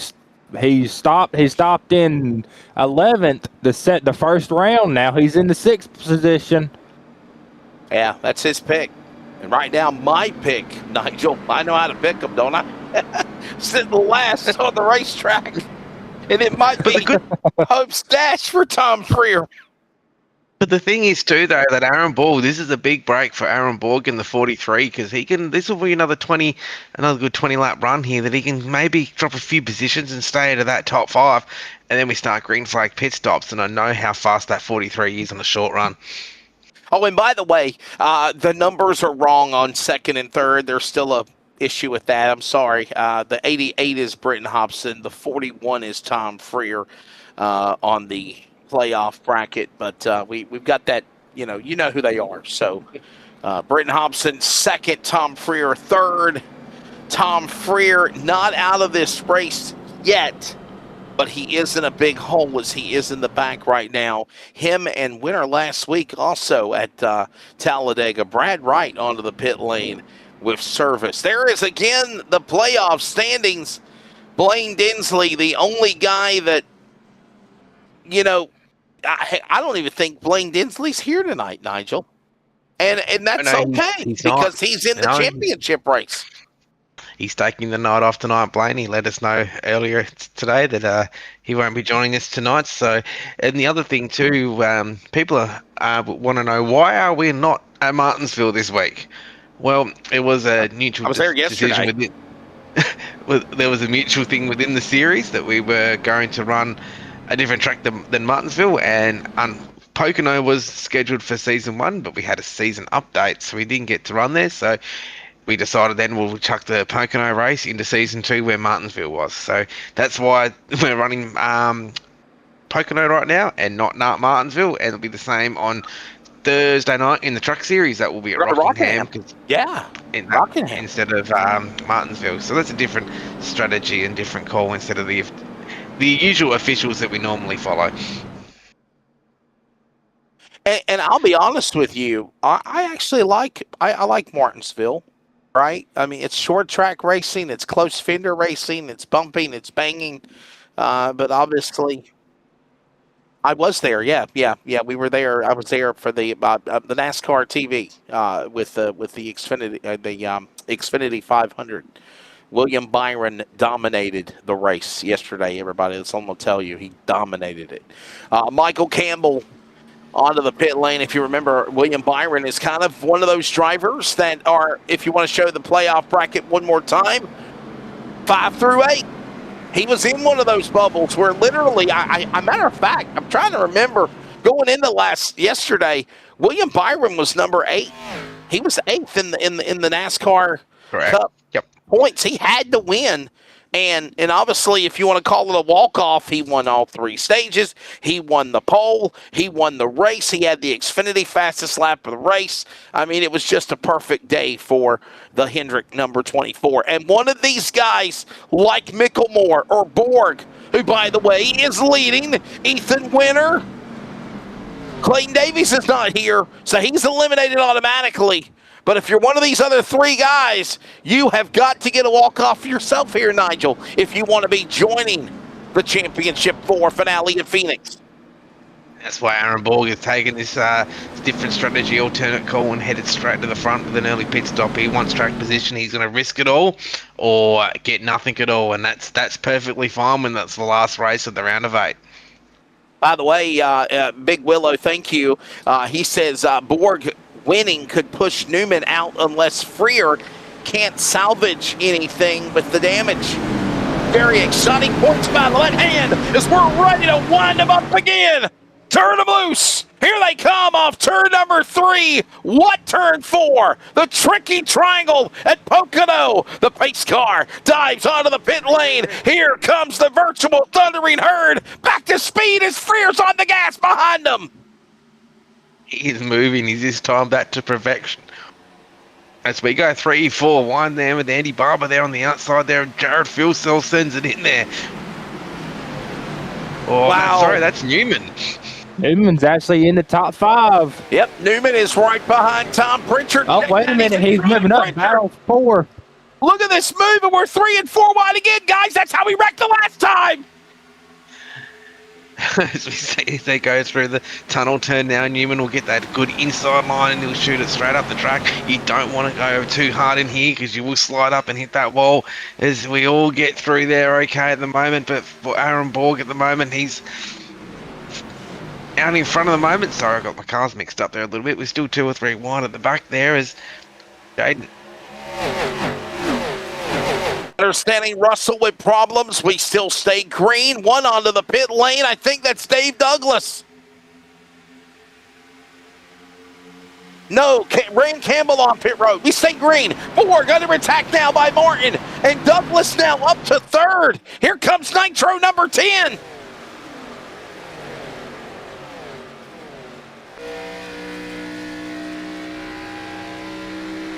stopped in 11th to set the first round. Now he's in the 6th position. Yeah, that's his pick. And right now, my pick, Nigel. I know how to pick him, don't I? Sitting last on the racetrack. And it might be Hope's Dash for Tom Freer. But the thing is too, though, that Aaron Borg, this is a big break for Aaron Borg in the 43 because he can. This will be another good 20 lap run here that he can maybe drop a few positions and stay into that top 5, and then we start green flag pit stops. And I know how fast that 43 is on the short run. Oh, and by the way, the numbers are wrong on second and third. There's still a issue with that. I'm sorry. The 88 is Britton Hobson. The 41 is Tom Freer on the playoff bracket, but we've got that. You know who they are. So Britton Hobson second, Tom Freer third. Tom Freer not out of this race yet, but he is in a big hole as he is in the back right now. Him and winner last week also at Talladega, Brad Wright onto the pit lane with service. There is again the playoff standings. Blaine Dinsley, the only guy that, I don't even think Blaine Dinsley's here tonight, Nigel. And that's okay because he's in the championship race. He's taking the night off tonight, Blaine. He let us know earlier today that he won't be joining us tonight. So, and the other thing too, people want to know, why are we not at Martinsville this week? Well, it was a neutral decision within. There was a mutual thing within the series that we were going to run a different track than Martinsville, and Pocono was scheduled for season 1, but we had a season update, so we didn't get to run there. So we decided then we'll chuck the Pocono race into season 2 where Martinsville was. So that's why we're running Pocono right now and not Martinsville, and it'll be the same on Thursday night in the truck series. That will be at Rockingham. Rockingham instead of Martinsville. So that's a different strategy and different call instead of the usual officials that we normally follow. And I'll be honest with you, I actually like Martinsville, right? I mean, it's short track racing, it's close fender racing, it's bumping, it's banging, but obviously, I was there. Yeah, we were there. I was there for the NASCAR TV with the Xfinity 500. William Byron dominated the race yesterday, everybody. That's all I'm going to tell you. He dominated it. Michael Campbell onto the pit lane. If you remember, William Byron is kind of one of those drivers that are, if you want to show the playoff bracket one more time, 5 through 8. He was in one of those bubbles where literally, matter of fact, I'm trying to remember going into yesterday, William Byron was number 8. He was 8th in the NASCAR Cup points. He had to win. And obviously, if you want to call it a walk-off, he won all 3 stages. He won the pole. He won the race. He had the Xfinity fastest lap of the race. I mean, it was just a perfect day for the Hendrick number 24. And one of these guys, like Micklemore or Borg, who, by the way, is leading, Ethan Winter. Clayton Davies is not here, so he's eliminated automatically. But if you're one of these other 3 guys, you have got to get a walk-off yourself here, Nigel, if you want to be joining the Championship 4 finale in Phoenix. That's why Aaron Borg has taken this different strategy, alternate call, and headed straight to the front with an early pit stop. He wants track position. He's going to risk it all or get nothing at all, and that's perfectly fine when that's the last race of the round of 8. By the way, Big Willow, thank you. He says Borg winning could push Newman out unless Freer can't salvage anything with the damage. Very exciting points by the left hand as we're ready to wind them up again. Turn them loose. Here they come off turn number 3. What turn 4? The tricky triangle at Pocono. The pace car dives onto the pit lane. Here comes the virtual thundering herd. Back to speed as Freer's on the gas behind them. He's moving. He's this time back to perfection. As we go 3-4-1 there with Andy Barber there on the outside there. Jared Filsell sends it in there. Oh, wow. Sorry, that's Newman. Newman's actually in the top 5. Yep, Newman is right behind Tom Pritchard. Oh, wait a minute. He's moving up. Battle 4. Look at this move, and we're 3 and 4 wide again, guys. That's how we wrecked the last time. As we see, as they go through the tunnel turn now, Newman will get that good inside line and he'll shoot it straight up the track. You don't want to go too hard in here because you will slide up and hit that wall as we all get through there okay at the moment. But for Aaron Borg at the moment, out in front of the moment. Sorry, I got my cars mixed up there a little bit. We're still 2 or 3 wide at the back there as Jaden. Understanding Russell with problems. We still stay green. One onto the pit lane. I think that's Dave Douglas. No, Rand Campbell on pit road. We stay green. 4 under attack now by Martin. And Douglas now up to 3rd. Here comes Nitro number 10.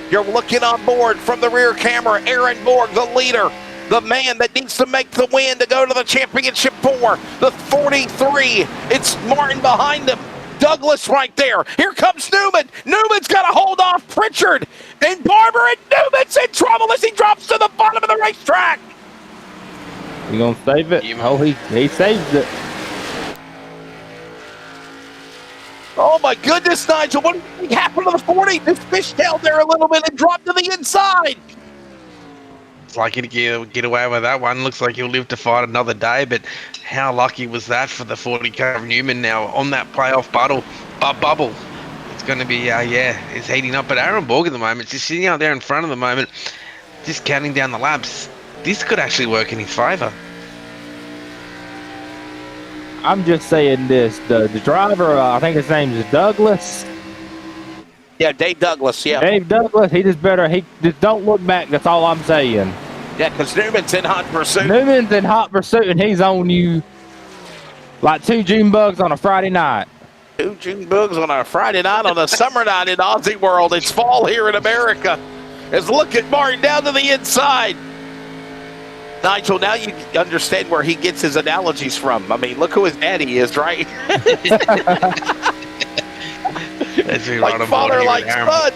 You're looking on board from the rear camera. Aaron Borg, the leader. The man that needs to make the win to go to the championship 4. The 43. It's Martin behind him. Douglas right there. Here comes Newman. Newman's got to hold off Pritchard. And Barber, and Newman's in trouble as he drops to the bottom of the racetrack. You gonna save it? Oh, he saved it. Oh my goodness, Nigel. What do you think happened to the 40? This fishtailed there a little bit and dropped to the inside. It's like he'd get away with that one. Looks like he'll live to fight another day, but how lucky was that for the 40K of Newman now on that playoff bubble. It's going to be, it's heating up. But Aaron Borg at the moment, just sitting out there in front of the moment, just counting down the laps. This could actually work in his favour. I'm just saying this. The driver, I think his name is Douglas. Yeah, Dave Douglas, yeah. Dave Douglas, he just don't look back. That's all I'm saying. Yeah, because Newman's in hot pursuit. Newman's in hot pursuit, and he's on you like 2 June bugs on a Friday night. 2 June bugs on a Friday night on a summer night in Aussie world. It's fall here in America. Let's look at Martin down to the inside. Nigel, now you understand where he gets his analogies from. I mean, look who his daddy is, right? Like father, like son.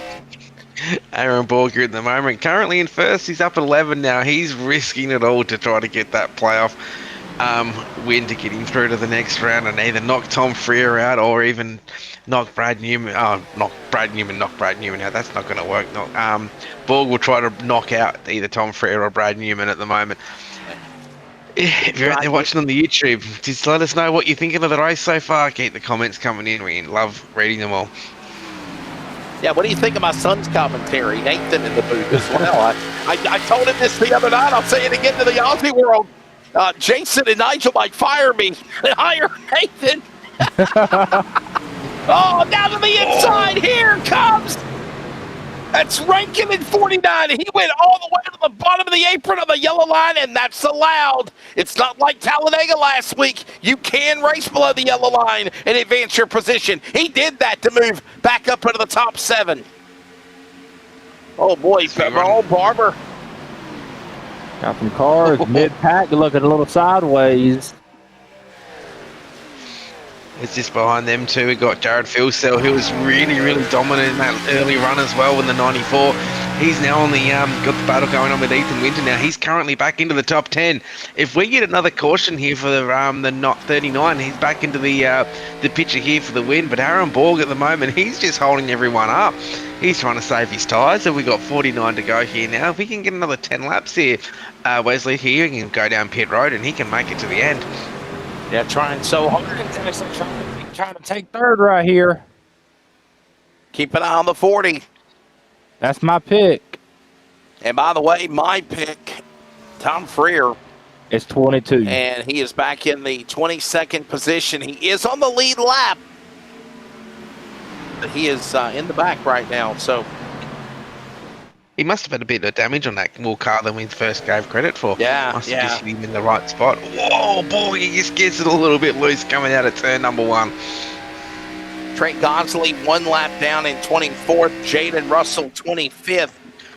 Aaron Borger at the moment, currently in first. He's up at 11 now. He's risking it all to try to get that playoff win to get him through to the next round and either knock Tom Freer out or even knock Brad Newman. Knock Brad Newman out. That's not going to work. Borg will try to knock out either Tom Freer or Brad Newman at the moment. If you're out there watching on the YouTube, just let us know what you're thinking of the race so far. Keep the comments coming in. We love reading them all. Yeah, what do you think of my son's commentary? Nathan in the booth as well. I told him this the other night. I'll say it again to the Aussie world. Jason and Nigel might fire me. Hire Nathan. Oh, down to the inside. Here comes. That's Rankin in 49. He went all the way to the bottom of the apron on the yellow line, and that's allowed. It's not like Talladega last week. You can race below the yellow line and advance your position. He did that to move back up into the top 7. Oh, boy. Barber. Got some cars mid-pack looking a little sideways. It's just behind them too. We got Jared Filsell, who was really, really dominant in that early run as well in the 94. He's now on the got the battle going on with Ethan Winter now. He's currently back into the top 10. If we get another caution here for the not 39, he's back into the picture here for the win. But Aaron Borg at the moment, he's just holding everyone up. He's trying to save his tyres. So we got 49 to go here now. If we can get another 10 laps here, Wesley here can go down pit road and he can make it to the end. Yeah, trying so hard. Trying to take 3rd right here. Keep an eye on the 40. That's my pick. And by the way, my pick, Tom Freer. It's 22. And he is back in the 22nd position. He is on the lead lap. But he is in the back right now, so. He must have had a bit of damage on that more car than we first gave credit for. Yeah, must have just hit him in the right spot. Whoa, boy, he just gets it a little bit loose coming out of turn number 1. Trent Gonsley 1 lap down in 24th. Jaden Russell 25th.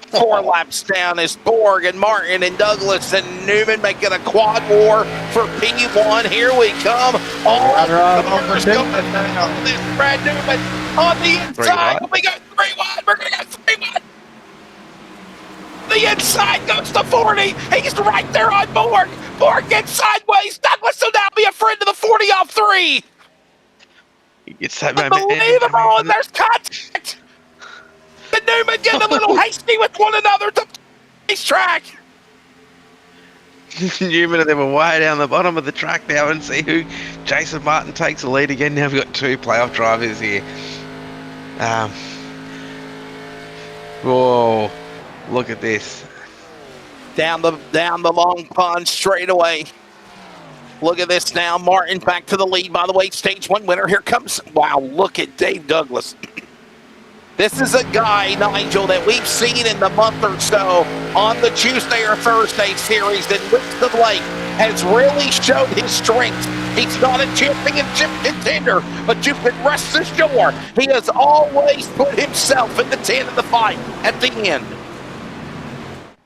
4 laps down is Borg and Martin and Douglas and Newman making a quad war for P1. Here we come. All the cars going down. This Brad Newman on the inside. We got 3 wide. We're going to go 3 wide. The inside goes to 40. He's right there on Borg. Borg gets sideways. Douglas will now be a friend of the 40 off 3. He gets that unbelievable, and there's contact. And Newman getting a little hasty with one another to the racetrack. Newman and them are way down the bottom of the track now, and see who Jason Martin takes the lead again. Now we've got two playoff drivers here. Whoa, look at this. Down the long pond straightaway. Look at this now. Martin back to the lead. By the way, stage 1 winner. Here comes. Wow, look at Dave Douglas. This is a guy, Nigel, that we've seen in the month or so on the Tuesday or Thursday series that Wicks of Lake has really showed his strength. He's not a championship contender, but you can rest assured he has always put himself in the 10 of the fight at the end.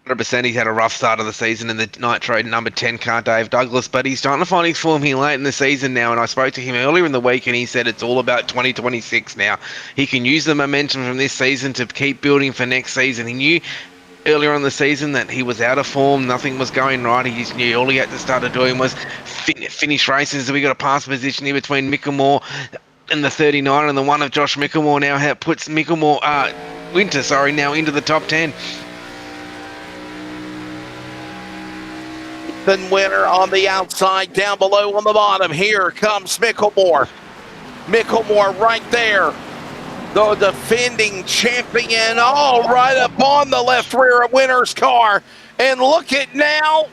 100%. He's had a rough start of the season in the Nitro number 10 car, Dave Douglas, but he's starting to find his form here late in the season now, and I spoke to him earlier in the week and he said it's all about 2026 now. He can use the momentum from this season to keep building for next season. He knew earlier in the season that he was out of form, nothing was going right. He just knew all he had to start doing was finish races. We got a pass position here between Mickelmore and the 39, and the one of Josh Mickelmore now puts Winter now into the top 10. Then winner on the outside, down below on the bottom. Here comes Mickelmore. Mickelmore right there. The defending champion, all right up on the left rear of Winner's car. And look at now,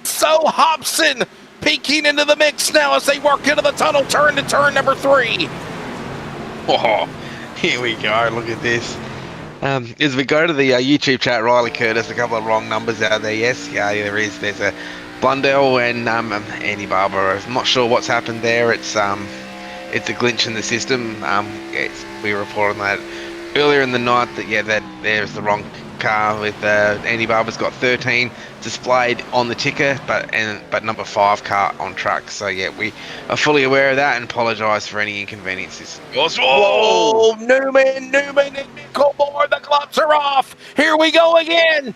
Hobson peeking into the mix now as they work into the tunnel turn to turn number 3. Oh, here we go. Look at this. As we go to the YouTube chat, Riley Curtis, a couple of wrong numbers out there. Yes, yeah, there is. There's a Blundell and Andy Barber. I'm not sure what's happened there. It's a glitch in the system. We reported that earlier in the night that there's the wrong car with Andy Barber's got 13 displayed on the ticker, but number 5 car on track. So yeah, we are fully aware of that and apologise for any inconveniences. Whoa! Newman and Mickelmore, the gloves are off. Here we go again.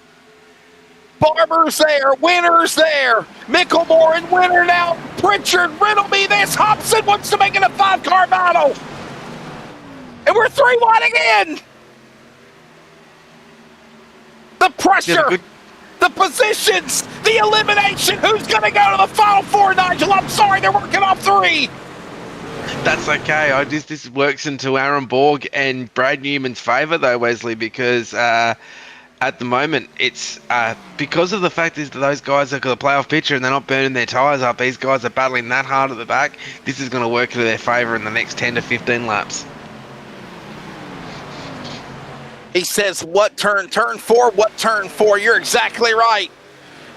Barber's there, Winner's there, Mickelmore and Winner now. Pritchard, riddle me this. Hobson wants to make it a 5-car battle. And we're 3-1 again. The pressure, the positions, the elimination. Who's going to go to the Final 4, Nigel? I'm sorry, they're working off 3. That's okay. This works into Aaron Borg and Brad Newman's favour, though, Wesley, because at the moment, it's because of the fact is that those guys have got a playoff picture and they're not burning their tyres up. These guys are battling that hard at the back. This is going to work to their favour in the next 10 to 15 laps. He says, what turn? Turn 4, what turn 4? You're exactly right.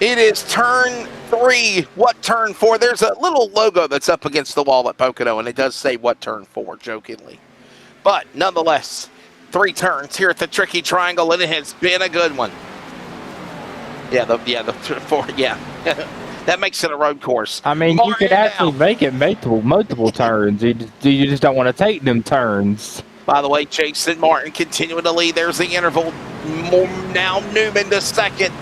It is turn 3, what turn 4? There's a little logo that's up against the wall at Pocono, and it does say what turn 4, jokingly. But nonetheless, 3 turns here at the Tricky Triangle, and it has been a good one. The 4, that makes it a road course. I mean, you could actually make it multiple turns. You just don't want to take them turns. By the way, Jason Martin continuing to lead. There's the interval. Now Newman to second.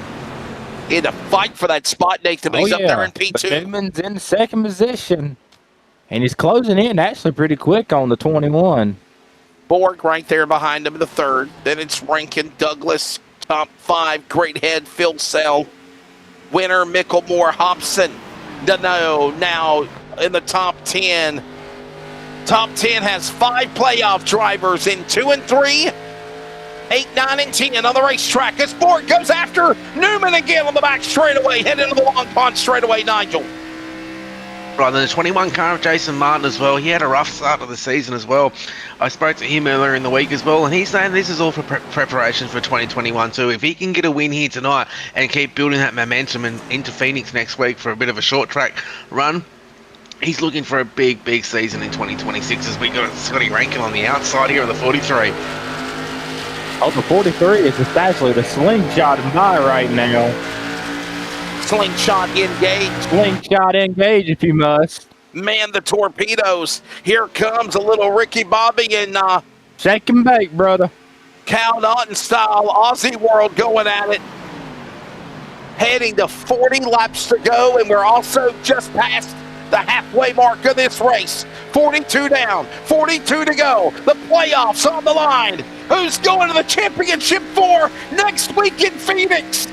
In a fight for that spot, Nathan, but he's up there in P2. But Newman's in second position. And he's closing in actually pretty quick on the 21. Borg right there behind him in the 3rd. Then it's Rankin, Douglas, top 5. Great head, Phil Sell. Winner, Mickelmore, Hobson. Dano now in the top 10. Top 10 has 5 playoff drivers in 2 and 3. 8, 9, and 10 on the racetrack. As Borg goes after Newman again on the back straightaway. Head into the long pond straightaway, Nigel. Right, then the 21 car of Jason Martin as well. He had a rough start of the season as well. I spoke to him earlier in the week as well, and he's saying this is all for preparation for 2021 too. If he can get a win here tonight and keep building that momentum and into Phoenix next week for a bit of a short track run, he's looking for a big season in 2026 as we got Scotty Rankin on the outside here of the 43. Oh, the 43 is actually the slingshot by right now. Slingshot engaged. Slingshot engage if you must. Man, the torpedoes. Here comes a little Ricky Bobby and shake and bake, brother. Cal Naughton style Aussie World going at it. Heading to 40 laps to go, and we're also just past the halfway mark of this race. 42 down, 42 to go. The playoffs on the line. Who's going to the championship for next week in Phoenix?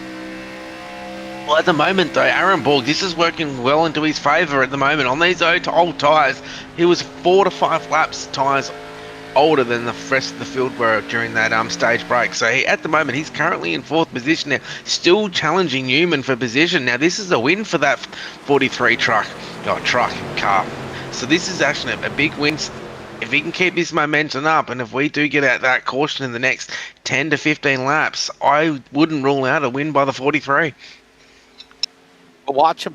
Well, at the moment, though, Aaron Borg, this is working well into his favour at the moment. On these old tyres, he was 4 to 5 laps tyres older than the rest of the field were during that stage break. So at the moment, he's currently in 4th position now, still challenging Newman for position. Now, this is a win for that 43 car. So this is actually a big win. If he can keep this momentum up, and if we do get out that caution in the next 10 to 15 laps, I wouldn't rule out a win by the 43. Watch him.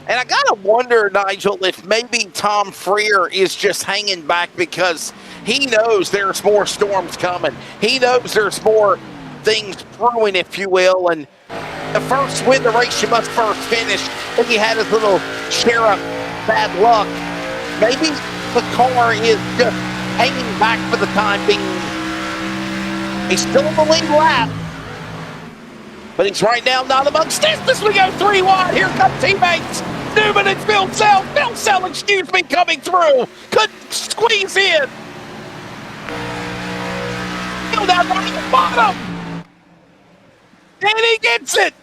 And I gotta wonder, Nigel, if maybe Tom Freer is just hanging back because he knows there's more storms coming. He knows there's more things brewing, if you will. And the first win the race, you must first finish. And he had his little share of bad luck. Maybe the car is just hanging back for the time being. He's still in the lead lap. But he's right now not amongst this. As we go 3 wide, here come teammates. Newman and Phil Sell, coming through. Couldn't squeeze in. Go down to the bottom. And he gets it.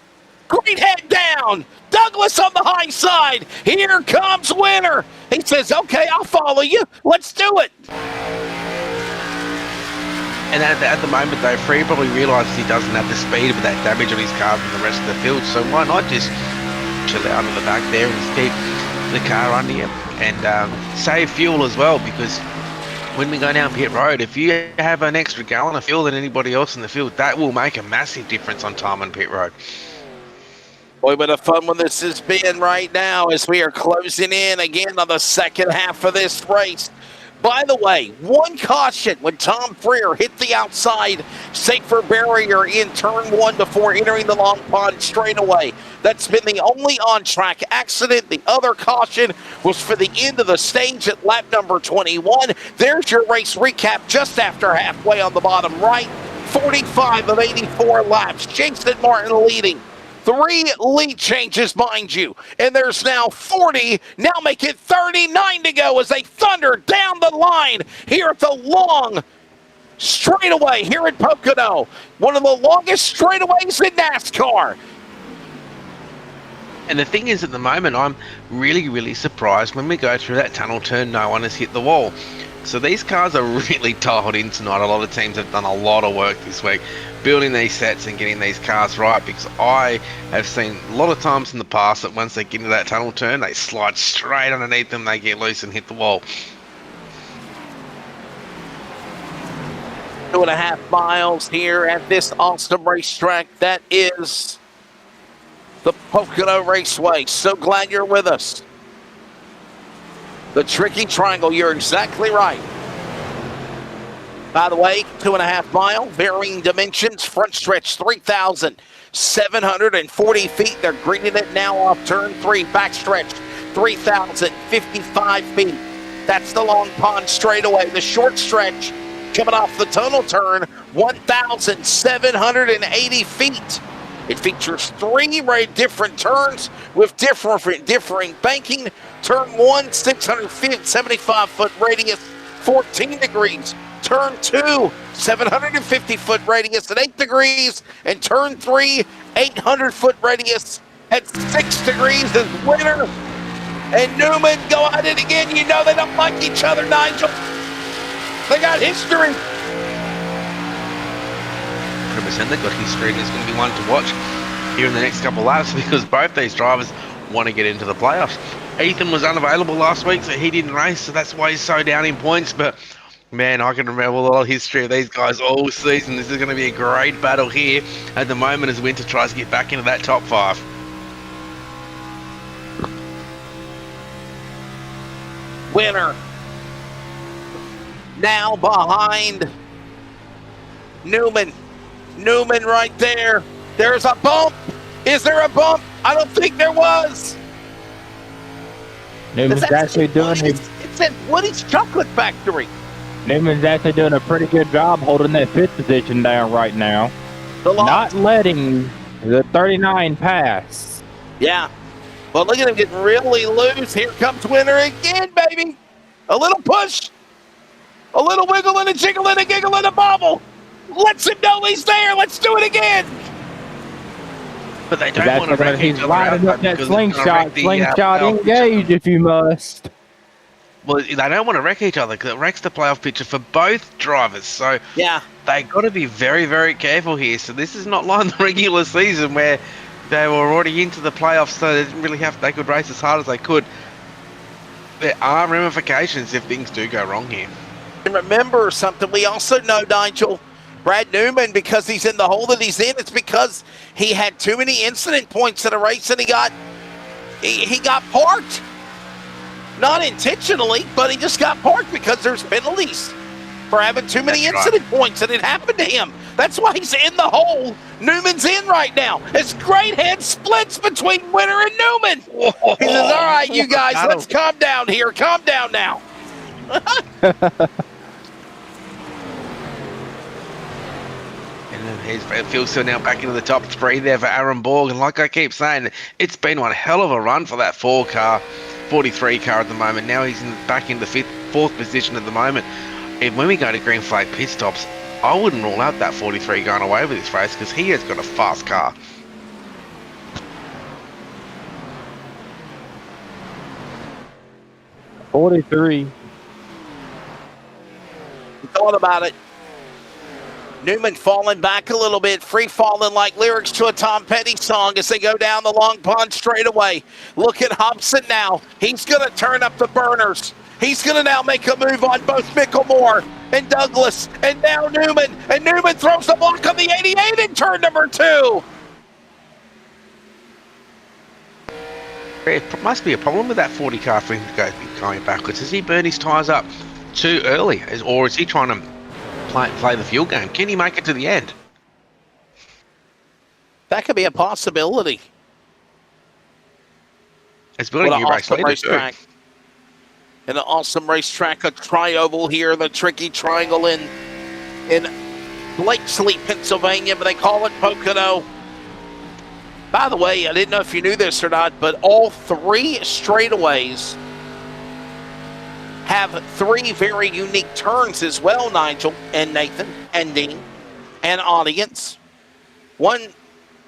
Great head down. Douglas on the high side. Here comes Winner. He says, okay, I'll follow you. Let's do it. And at the moment, though, Free probably realises he doesn't have the speed with that damage on his car from the rest of the field. So why not just chill out on the back there and keep the car under you and save fuel as well? Because when we go down pit road, if you have an extra gallon of fuel than anybody else in the field, that will make a massive difference on time on pit road. Boy, what a fun one this has been right now as we are closing in again on the second half of this race. By the way, one caution when Tom Freer hit the outside safer barrier in turn 1 before entering the long pond straightaway. That's been the only on-track accident. The other caution was for the end of the stage at lap number 21. There's your race recap just after halfway on the bottom right. 45 of 84 laps. Jason Martin leading. 3 lead changes, mind you. And there's now 40, now make it 39 to go as they thunder down the line here at the long straightaway here at Pocono. One of the longest straightaways in NASCAR. And the thing is, at the moment, I'm really, really surprised when we go through that tunnel turn, no one has hit the wall. So these cars are really dialed in tonight. A lot of teams have done a lot of work this week building these sets and getting these cars right, because I have seen a lot of times in the past that once they get into that tunnel turn, they slide straight underneath them, they get loose and hit the wall. 2.5 miles here at this awesome racetrack that is the Pocono Raceway. So glad you're with us. The tricky triangle, you're exactly right. By the way, 2.5 mile, varying dimensions, front stretch 3,740 feet. They're greening it now off turn 3, back stretch 3,055 feet. That's the long pond straightaway. The short stretch coming off the tunnel turn, 1,780 feet. It features 3 different turns with differing banking. Turn 1, 675-foot radius, 14 degrees. Turn 2, 750-foot radius at 8 degrees. And turn 3, 800-foot radius at 6 degrees is Winner. And Newman go at it again. You know they don't like each other, Nigel. They got history. 100% they've got history, and it's going to be one to watch here in the next couple of laps because both these drivers want to get into the playoffs. Ethan was unavailable last week, so he didn't race, so that's why he's so down in points. But man, I can remember a lot of history of these guys all season. This is going to be a great battle here at the moment as Winter tries to get back into that top 5. Winner now behind Newman. Newman right there. There's a bump. Is there a bump? I don't think there was. Newman's actually doing it's at Woody's Chocolate Factory. Newman's actually doing a pretty good job holding that 5th position down right now. Not letting the 39 pass. Yeah. But look at him getting really loose. Here comes Winner again, baby. A little push. A little wiggle and a jiggle and a giggle and a bobble. Lets him know he's there. Let's do it again. But they don't want to wreck each He's other out lining up that because it's gonna wreck slingshot playoff picture. engage if you must. Well, they don't want to wreck each other because it wrecks the playoff picture for both drivers. So Yeah. they got to be very, very careful here. So this is not like the regular season where they were already into the playoffs, so they didn't really they could race as hard as they could. There are ramifications if things do go wrong here. And remember something, we also know, Nigel, Brad Newman, because he's in the hole that he's in, it's because he had too many incident points in a race and he got parked. Not intentionally, but he just got parked because there's penalties for having too many incident points, and it happened to him. That's why he's in the hole. Newman's in right now. It's great head splits between Winter and Newman. He says, all right, you guys, let's calm down here. Calm down now. And here's Philso now back into the top 3 there for Aaron Borg. And like I keep saying, it's been one hell of a run for that 43 car at the moment. Now he's back in the 4th position at the moment. And when we go to green flag pit stops, I wouldn't rule out that 43 going away with this race because he has got a fast car. $43. Thought about it. Newman falling back a little bit, free falling like lyrics to a Tom Petty song as they go down the long pond straightaway. Look at Hobson now. He's going to turn up the burners. He's going to now make a move on both Micklemore and Douglas, and now Newman. And Newman throws the block on the 88 in turn number 2. It must be a problem with that 40 car for him to go going backwards. Has he burned his tyres up too early? Or is he trying to play the fuel game? Can he make it to the end? That could be a possibility. It's building a new race leader racetrack. too. An awesome racetrack, a tri-oval here, the tricky triangle in Blakesley, Pennsylvania, but they call it Pocono. By the way, I didn't know if you knew this or not, but all 3 straightaways have 3 very unique turns as well, Nigel and Nathan and Dean and audience. One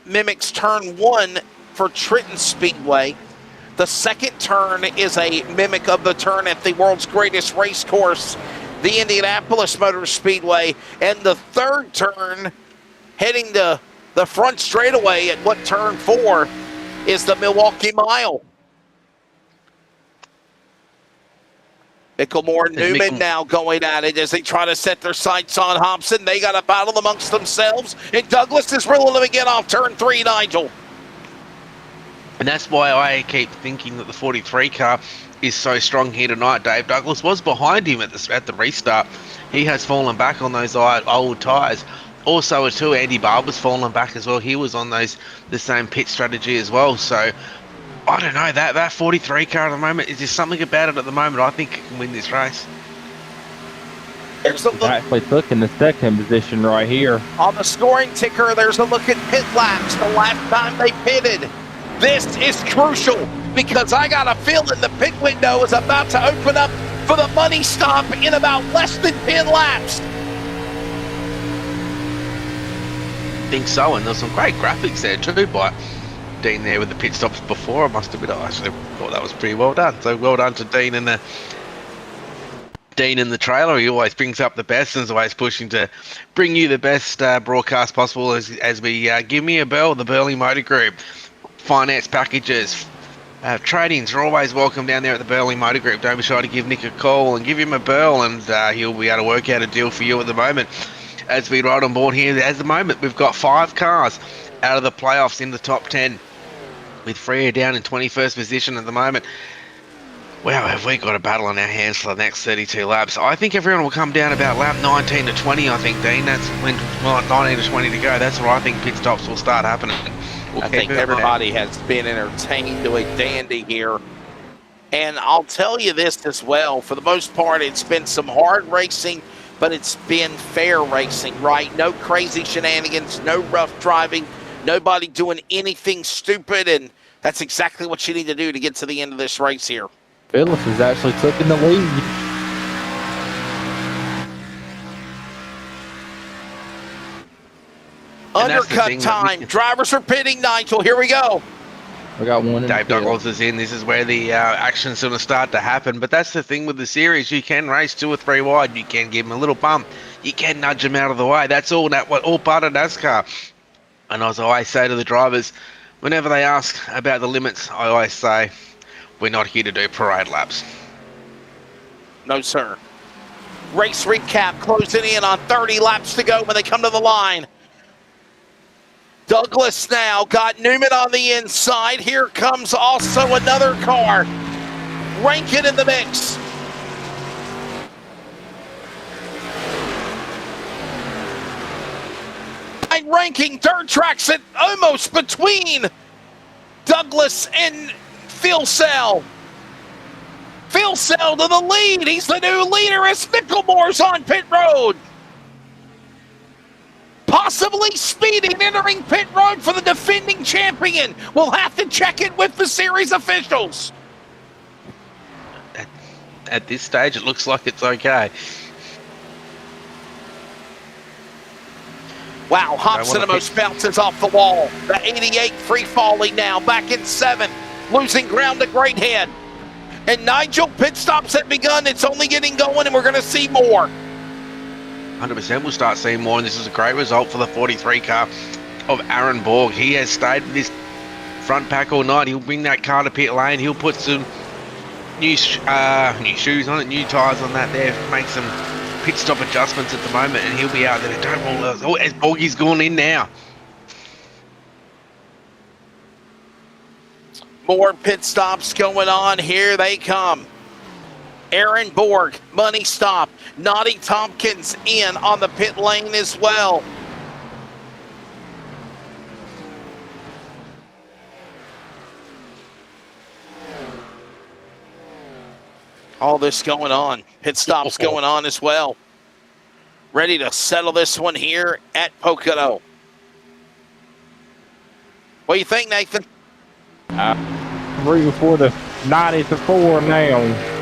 mimics turn 1 for Trenton Speedway. The second turn is a mimic of the turn at the world's greatest race course, the Indianapolis Motor Speedway. And the third turn, heading to the front straightaway at what turn 4 is the Milwaukee Mile. Micklemore and Newman now going at it as they try to set their sights on Hobson. They got a battle amongst themselves, and Douglas is reeling them again off turn 3, Nigel. And that's why I keep thinking that the 43 car is so strong here tonight. Dave Douglas was behind him at the restart. He has fallen back on those old tyres. Also, too, Andy Barber's fallen back as well. He was on the same pit strategy as well. So, I don't know. That 43 car at the moment, is there something about it at the moment I think it can win this race? There's a He's look actually took in the second position right here. on the scoring ticker. There's a look at pit laps the last time they pitted. This is crucial because I got a feeling the pit window is about to open up for the money stop in about less than 10 laps. I think so, and there's some great graphics there too by Dean there with the pit stops before. I must admit, I actually thought that was pretty well done. So well done to Dean and the trailer. He always brings up the best and is always pushing to bring you the best broadcast possible as we give me a bell, the Burley Motor Group. Finance packages, trade-ins are always welcome down there at the Burley Motor Group. Don't be shy to give Nick a call and give him a bell, and he'll be able to work out a deal for you at the moment. As we ride on board here, at the moment we've got 5 cars out of the playoffs in the top 10, with Freya down in 21st position at the moment. Wow, have we got a battle on our hands for the next 32 laps. I think everyone will come down about lap 19 to 20, I think, Dean. That's when 19 to 20 to go. That's where I think pit stops will start happening. I think everybody has been entertained to a dandy here. And I'll tell you this as well. For the most part, it's been some hard racing, but it's been fair racing, right? No crazy shenanigans, no rough driving, nobody doing anything stupid, and that's exactly what you need to do to get to the end of this race here. Phillips has actually taken the lead. And that's the Undercut thing that we time. can- Drivers are pitting, Nigel. Here we go. We got one in Dave the field. Douglas is in. This is where the action's going to start to happen. But that's the thing with the series. You can race 2 or 3 wide. You can give them a little bump. You can nudge them out of the way. That's all part of NASCAR. And as I always say to the drivers, whenever they ask about the limits, I always say, we're not here to do parade laps. No, sir. Race recap closing in on 30 laps to go when they come to the line. Douglas now got Newman on the inside. Here comes also another car. Rankin in the mix. Ranking dirt tracks it almost between Douglas and Phil Sell. Phil Sell to the lead. He's the new leader as Micklemore's on pit road. Possibly speeding, entering pit road for the defending champion. We'll have to check it with the series officials. At this stage, it looks like it's okay. Wow, Hobson almost bounces off the wall. The 88 free falling now, back in 7th, losing ground to Greathead. And Nigel, pit stops have begun. It's only getting going, and we're going to see more. 100% we'll start seeing more, and this is a great result for the 43 car of Aaron Borg. He has stayed with his front pack all night. He'll bring that car to pit lane. He'll put some new shoes on it, new tyres on that there, make some pit stop adjustments at the moment, and he'll be out there. Don't roll out. Oh, as Borgie's gone in now. More pit stops going on. Here they come. Aaron Borg, money stop. Noddy Tompkins in on the pit lane as well. All this going on. Pit stops going on as well. Ready to settle this one here at Pocono. What do you think, Nathan? I'm rooting for the 94 now.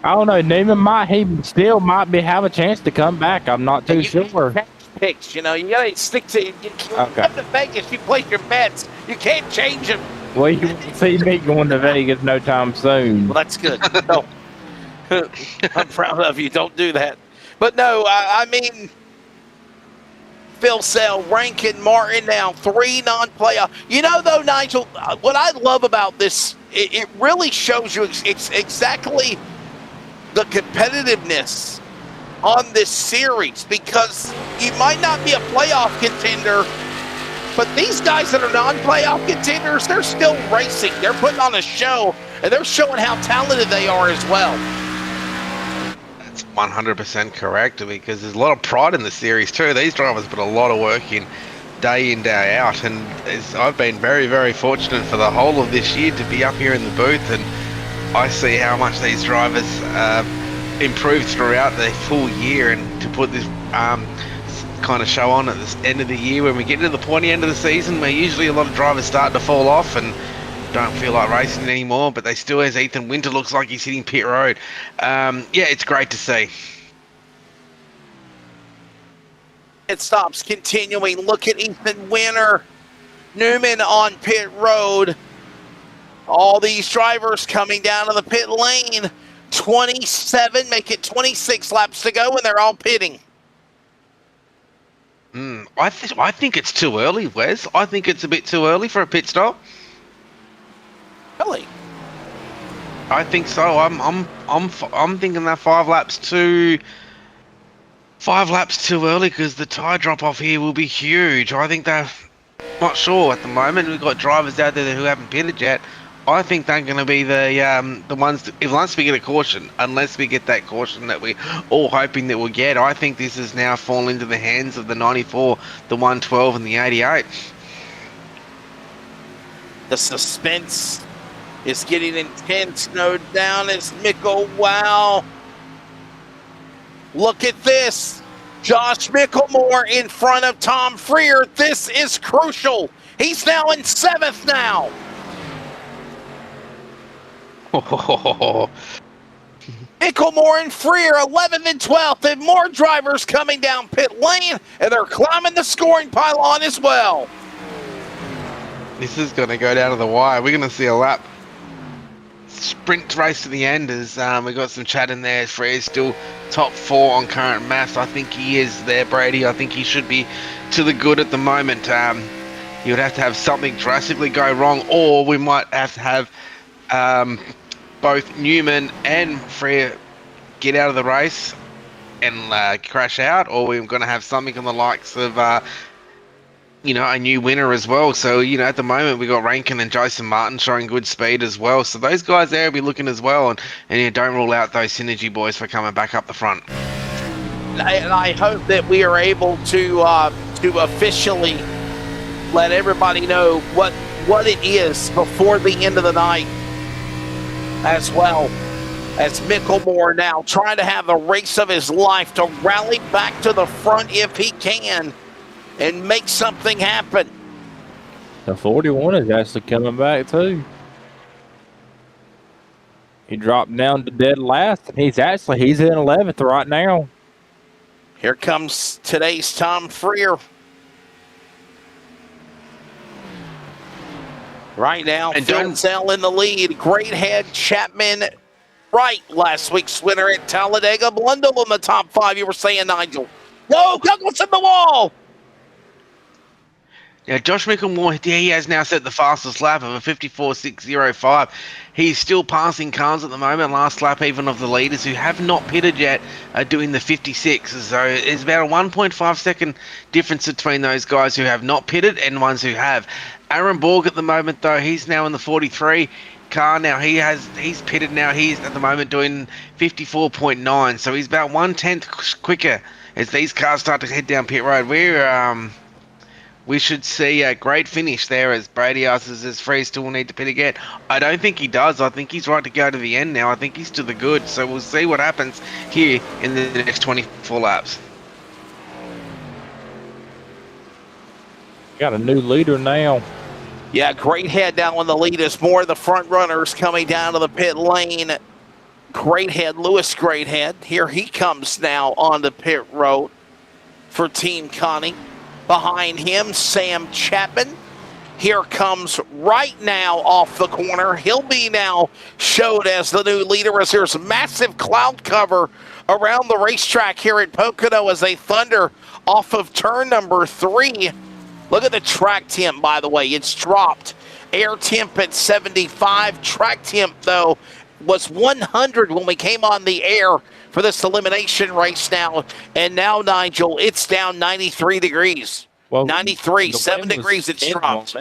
I don't know. Neiman he still might have a chance to come back. I'm not too sure. Picks, you gotta stick to. You come to Vegas, you place your bets. You can't change them. Well, you won't see me going to Vegas no time soon. Well, that's good. No. I'm proud of you. Don't do that. But no, I mean, Phil Sell, Rankin, Martin now, 3 non-playoff. Though, Nigel, what I love about this, it really shows you exactly the competitiveness on this series, because you might not be a playoff contender, but these guys that are non-playoff contenders, they're still racing. They're putting on a show, and they're showing how talented they are as well. That's 100% correct, because there's a lot of pride in the series too. These drivers put a lot of work in, day out, and I've been very, very fortunate for the whole of this year to be up here in the booth, and I see how much these drivers improved throughout the full year, and to put this kind of show on at the end of the year, when we get to the pointy end of the season, where usually a lot of drivers start to fall off and don't feel like racing anymore, but they still, as Ethan Winter looks like he's hitting pit road. Yeah, it's great to see. It stops continuing. Look at Ethan Winter. Newman on pit road. All these drivers coming down to the pit lane. 27, make it 26 laps to go, and they're all pitting. I think it's too early, Wes. I think it's a bit too early for a pit stop. Really? I think so. I'm thinking that 5 laps too early, because the tyre drop off here will be huge. I think they're not sure at the moment. We've got drivers out there who haven't pitted yet. I think they're going to be the ones that, unless we get a caution, unless we get that caution that we're all hoping that we'll get. I think this has now fallen into the hands of the 94, the 112, and the 88. The suspense is getting intense, no doubt, as Mickle, wow. Look at this. Josh Micklemore in front of Tom Freer. This is crucial. He's now in 7th now. Micklemore and Freer, 11th and 12th, and more drivers coming down pit lane, and they're climbing the scoring pylon as well. This is going to go down to the wire. We're going to see a lap sprint race to the end as we got some chat in there. Freer's still top 4 on current maths. I think he is there, Brady. I think he should be to the good at the moment. You would have to have something drastically go wrong, or we might have to have both Newman and Freer get out of the race and crash out, or we're going to have something on the likes of, a new winner as well. So, at the moment we got Rankin and Jason Martin showing good speed as well. So those guys there will be looking as well, and don't rule out those Synergy boys for coming back up the front. And I hope that we are able to officially let everybody know what it is before the end of the night, as well as Micklemore now trying to have the race of his life to rally back to the front if he can and make something happen. The 41 is actually coming back too. He dropped down to dead last, and he's in 11th right now. Here comes today's Tom Freer. Right now, and Phil Zell in the lead. Great head, Chapman right. Last week's winner at Talladega. Blundell in the top 5, you were saying, Nigel. No, Douglas in the wall. Yeah, Josh Micklemore, he has now set the fastest lap of a 54.605. He's still passing cars at the moment. Last lap even of the leaders who have not pitted yet are doing the 56. So it's about a 1.5 second difference between those guys who have not pitted and ones who have. Aaron Borg at the moment, though, he's now in the 43 car. Now he's pitted now. He's at the moment doing 54.9. So he's about 1/10 quicker as these cars start to head down pit road. We should see a great finish there, as Brady asks, does Freer still need to pit again? I don't think he does. I think he's right to go to the end now. I think he's to the good. So we'll see what happens here in the next 24 laps. Got a new leader now. Yeah, great head down on the lead as more of the front runners coming down to the pit lane. Great head, Lewis Greathead. Here he comes now on the pit road for Team Connie. Behind him, Sam Chapman. Here comes right now off the corner. He'll be now showed as the new leader as there's massive cloud cover around the racetrack here at Pocono as they thunder off of turn number 3. Look at the track temp, by the way. It's dropped. Air temp at 75. Track temp, though, was 100 when we came on the air for this elimination race now. And now, Nigel, it's down 93 degrees. Well, 93, 7 degrees it's dropped.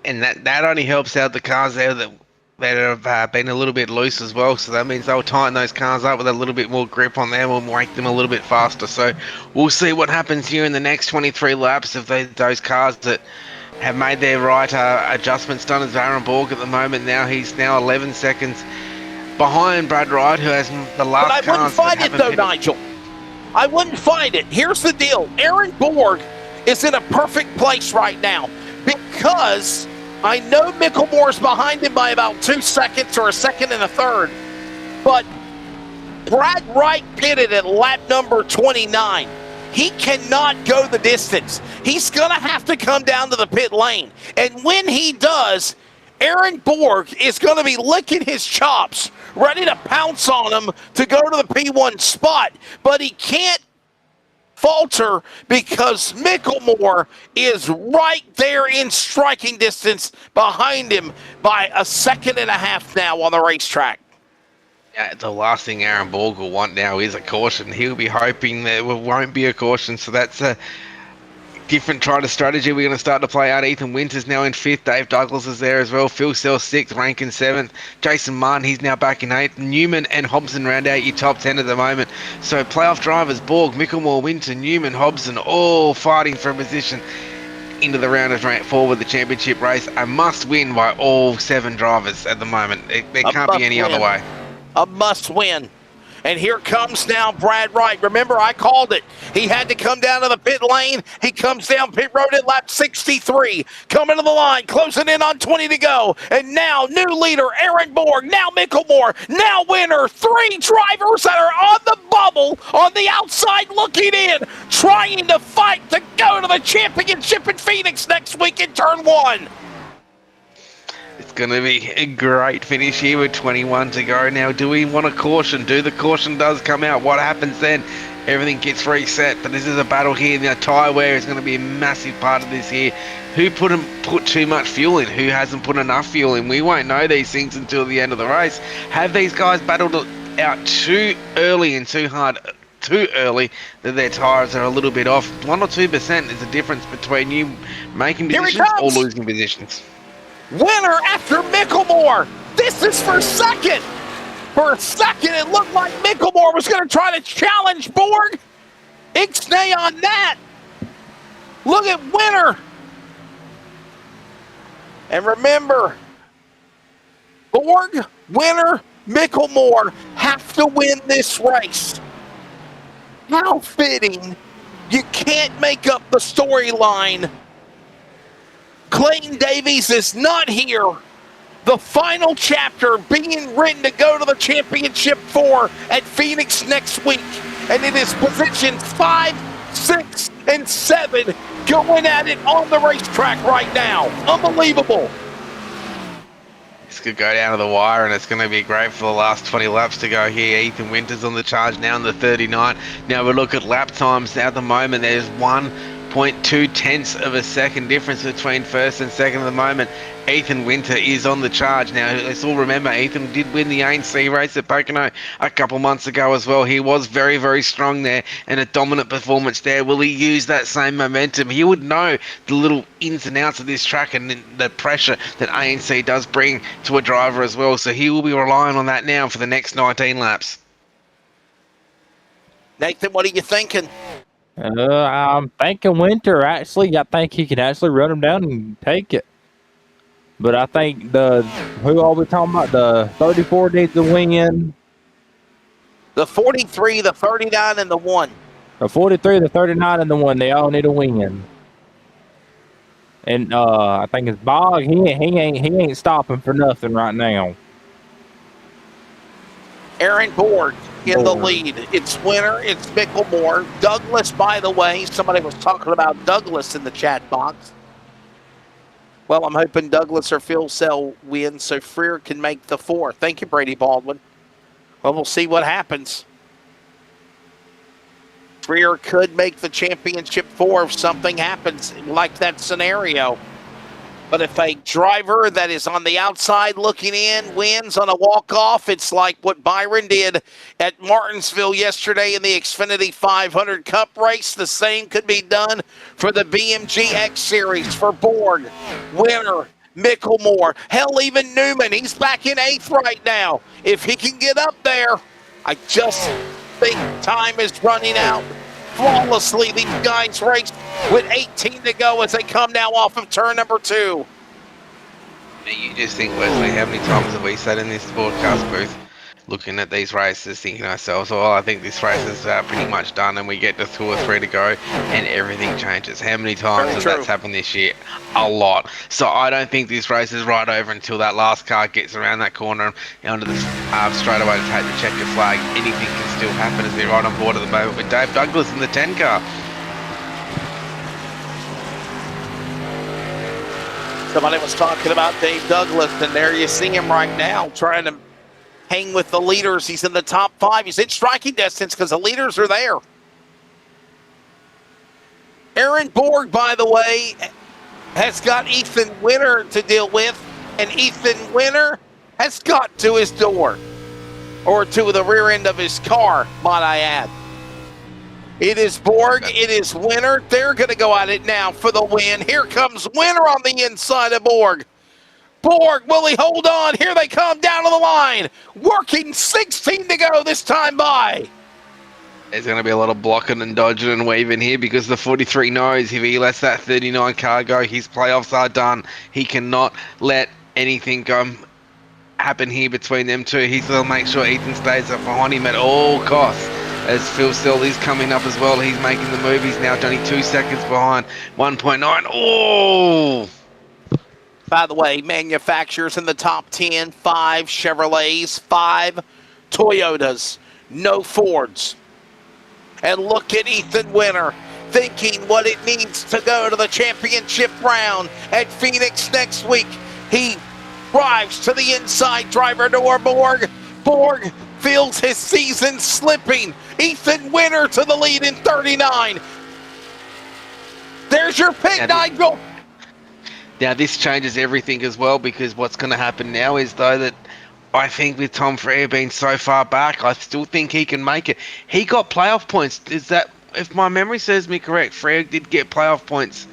And that only helps out the cars there that have been a little bit loose as well. So that means they'll tighten those cars up with a little bit more grip on them. We'll make them a little bit faster. So we'll see what happens here in the next 23 laps of those cars that have made their right adjustments done. As Aaron Borg at the moment now, he's now 11 seconds behind Brad Wright, who has the last cars. But I wouldn't find it though, Nigel. I wouldn't find it. Here's the deal. Aaron Borg is in a perfect place right now because I know Micklemore's behind him by about 2 seconds or a second and a third, but Brad Wright pitted at lap number 29. He cannot go the distance. He's going to have to come down to the pit lane. And when he does, Aaron Borg is going to be licking his chops, ready to pounce on him to go to the P1 spot. But he can't falter because Micklemore is right there in striking distance behind him by a second and a half now on the racetrack. Yeah, the last thing Aaron Borg will want now is a caution. He'll be hoping there won't be a caution, so that's a different strategy we're going to start to play out. Ethan Winters now in 5th. Dave Douglas is there as well. Phil Sell 6th. Rankin 7th. Jason Martin, he's now back in 8th. Newman and Hobson round out your top 10 at the moment. So playoff drivers, Borg, Micklemore, Winter, Newman, Hobson, all fighting for a position into the round of 4 with the championship race. A must win by all 7 drivers at the moment. There can't be any other way. A must win. And here comes now Brad Wright. Remember, I called it. He had to come down to the pit lane. He comes down pit road at lap 63. Coming to the line, closing in on 20 to go. And now new leader, Aaron Borg. Now Mickelmore. Now winner. 3 drivers that are on the bubble on the outside looking in, trying to fight to go to the championship in Phoenix next week in turn 1. It's going to be a great finish here with 21 to go. Now, do we want a caution? The caution does come out. What happens then? Everything gets reset, but this is a battle here. Now, tyre wear is going to be a massive part of this here. Who put too much fuel in? Who hasn't put enough fuel in? We won't know these things until the end of the race. Have these guys battled it out too early and too hard, too early, that their tyres are a little bit off? 1 or 2% is the difference between you making positions or losing positions. Winner after Mickelmore. This is for second. For a second, it looked like Mickelmore was going to try to challenge Borg. Ixnay on that. Look at Winner. And remember, Borg, Winner, Mickelmore have to win this race. How fitting. You can't make up the storyline. Clayton Davies is not here. The final chapter being written to go to the championship 4 at Phoenix next week. And it is position 5, 6, and 7 going at it on the racetrack right now. Unbelievable. This could go down to the wire, and it's going to be great for the last 20 laps to go here. Ethan Winters on the charge now in the 39. Now we look at lap times. At the moment, there's 1.2 tenths of a second difference between first and second at the moment. Ethan Winter is on the charge. Now, let's all remember, Ethan did win the ANC race at Pocono a couple months ago as well. He was very, very strong there and a dominant performance there. Will he use that same momentum? He would know the little ins and outs of this track and the pressure that ANC does bring to a driver as well. So he will be relying on that now for the next 19 laps. Nathan, what are you thinking? I'm thinking Winter, actually. I think he can actually run him down and take it. But I think who are we talking about? The 34 needs to win. The 43, the 39, and the 1. The 43, the 39, and the 1. They all need to win. And I think it's Bog. He ain't stopping for nothing right now. Aaron Borg in the lead. It's Winner. It's Mickelmore. Douglas, by the way, somebody was talking about Douglas in the chat box. Well, I'm hoping Douglas or Phil Sell win so Freer can make the 4. Thank you, Brady Baldwin. Well, we'll see what happens. Freer could make the championship 4 if something happens like that scenario. But if a driver that is on the outside looking in wins on a walk-off, it's like what Byron did at Martinsville yesterday in the Xfinity 500 Cup race. The same could be done for the BMG X Series for Borg, Winner, Mickelmore, hell, even Newman. He's back in 8th right now. If he can get up there, I just think time is running out. Flawlessly, these guys race with 18 to go as they come now off of turn number 2. You just think, Wesley, how many times have we sat in this broadcast booth looking at these races, thinking to ourselves, well, I think this race is pretty much done, and we get to 2 or 3 to go, and everything changes. How many times has that happened this year? A lot. So I don't think this race is right over until that last car gets around that corner and onto the straightaway to take the checker flag. Anything can still happen as they're right on board at the moment with Dave Douglas in the 10 car. Somebody was talking about Dave Douglas, and there you see him right now trying to hang with the leaders. He's in the top 5. He's in striking distance because the leaders are there. Aaron Borg, by the way, has got Ethan Winter to deal with, and Ethan Winter has got to his door, or to the rear end of his car, might I add. It is Borg, it is Winter. They're going to go at it now for the win. Here comes Winter on the inside of Borg. Borg, will he hold on? Here they come down to the line. Working 16 to go this time by. There's going to be a lot of blocking and dodging and weaving here because the 43 knows if he lets that 39 car go, his playoffs are done. He cannot let anything go happen here between them two. He's going to make sure Ethan stays up behind him at all costs. As Phil Sell is coming up as well. He's making the move. He's now only 2 seconds behind. 1.9. Oh! By the way, manufacturers in the top 10, 5 Chevrolets, 5 Toyotas, no Fords. And look at Ethan Winter thinking what it needs to go to the championship round at Phoenix next week. He drives to the inside, driver door Borg. Borg feels his season slipping. Ethan Winter to the lead in 39. There's your pick, Nigel. Now this changes everything as well, because what's going to happen now is, though, that I think with Tom Frere being so far back, I still think he can make it. He got playoff points. Is that, if my memory serves me correct, Frere did get playoff points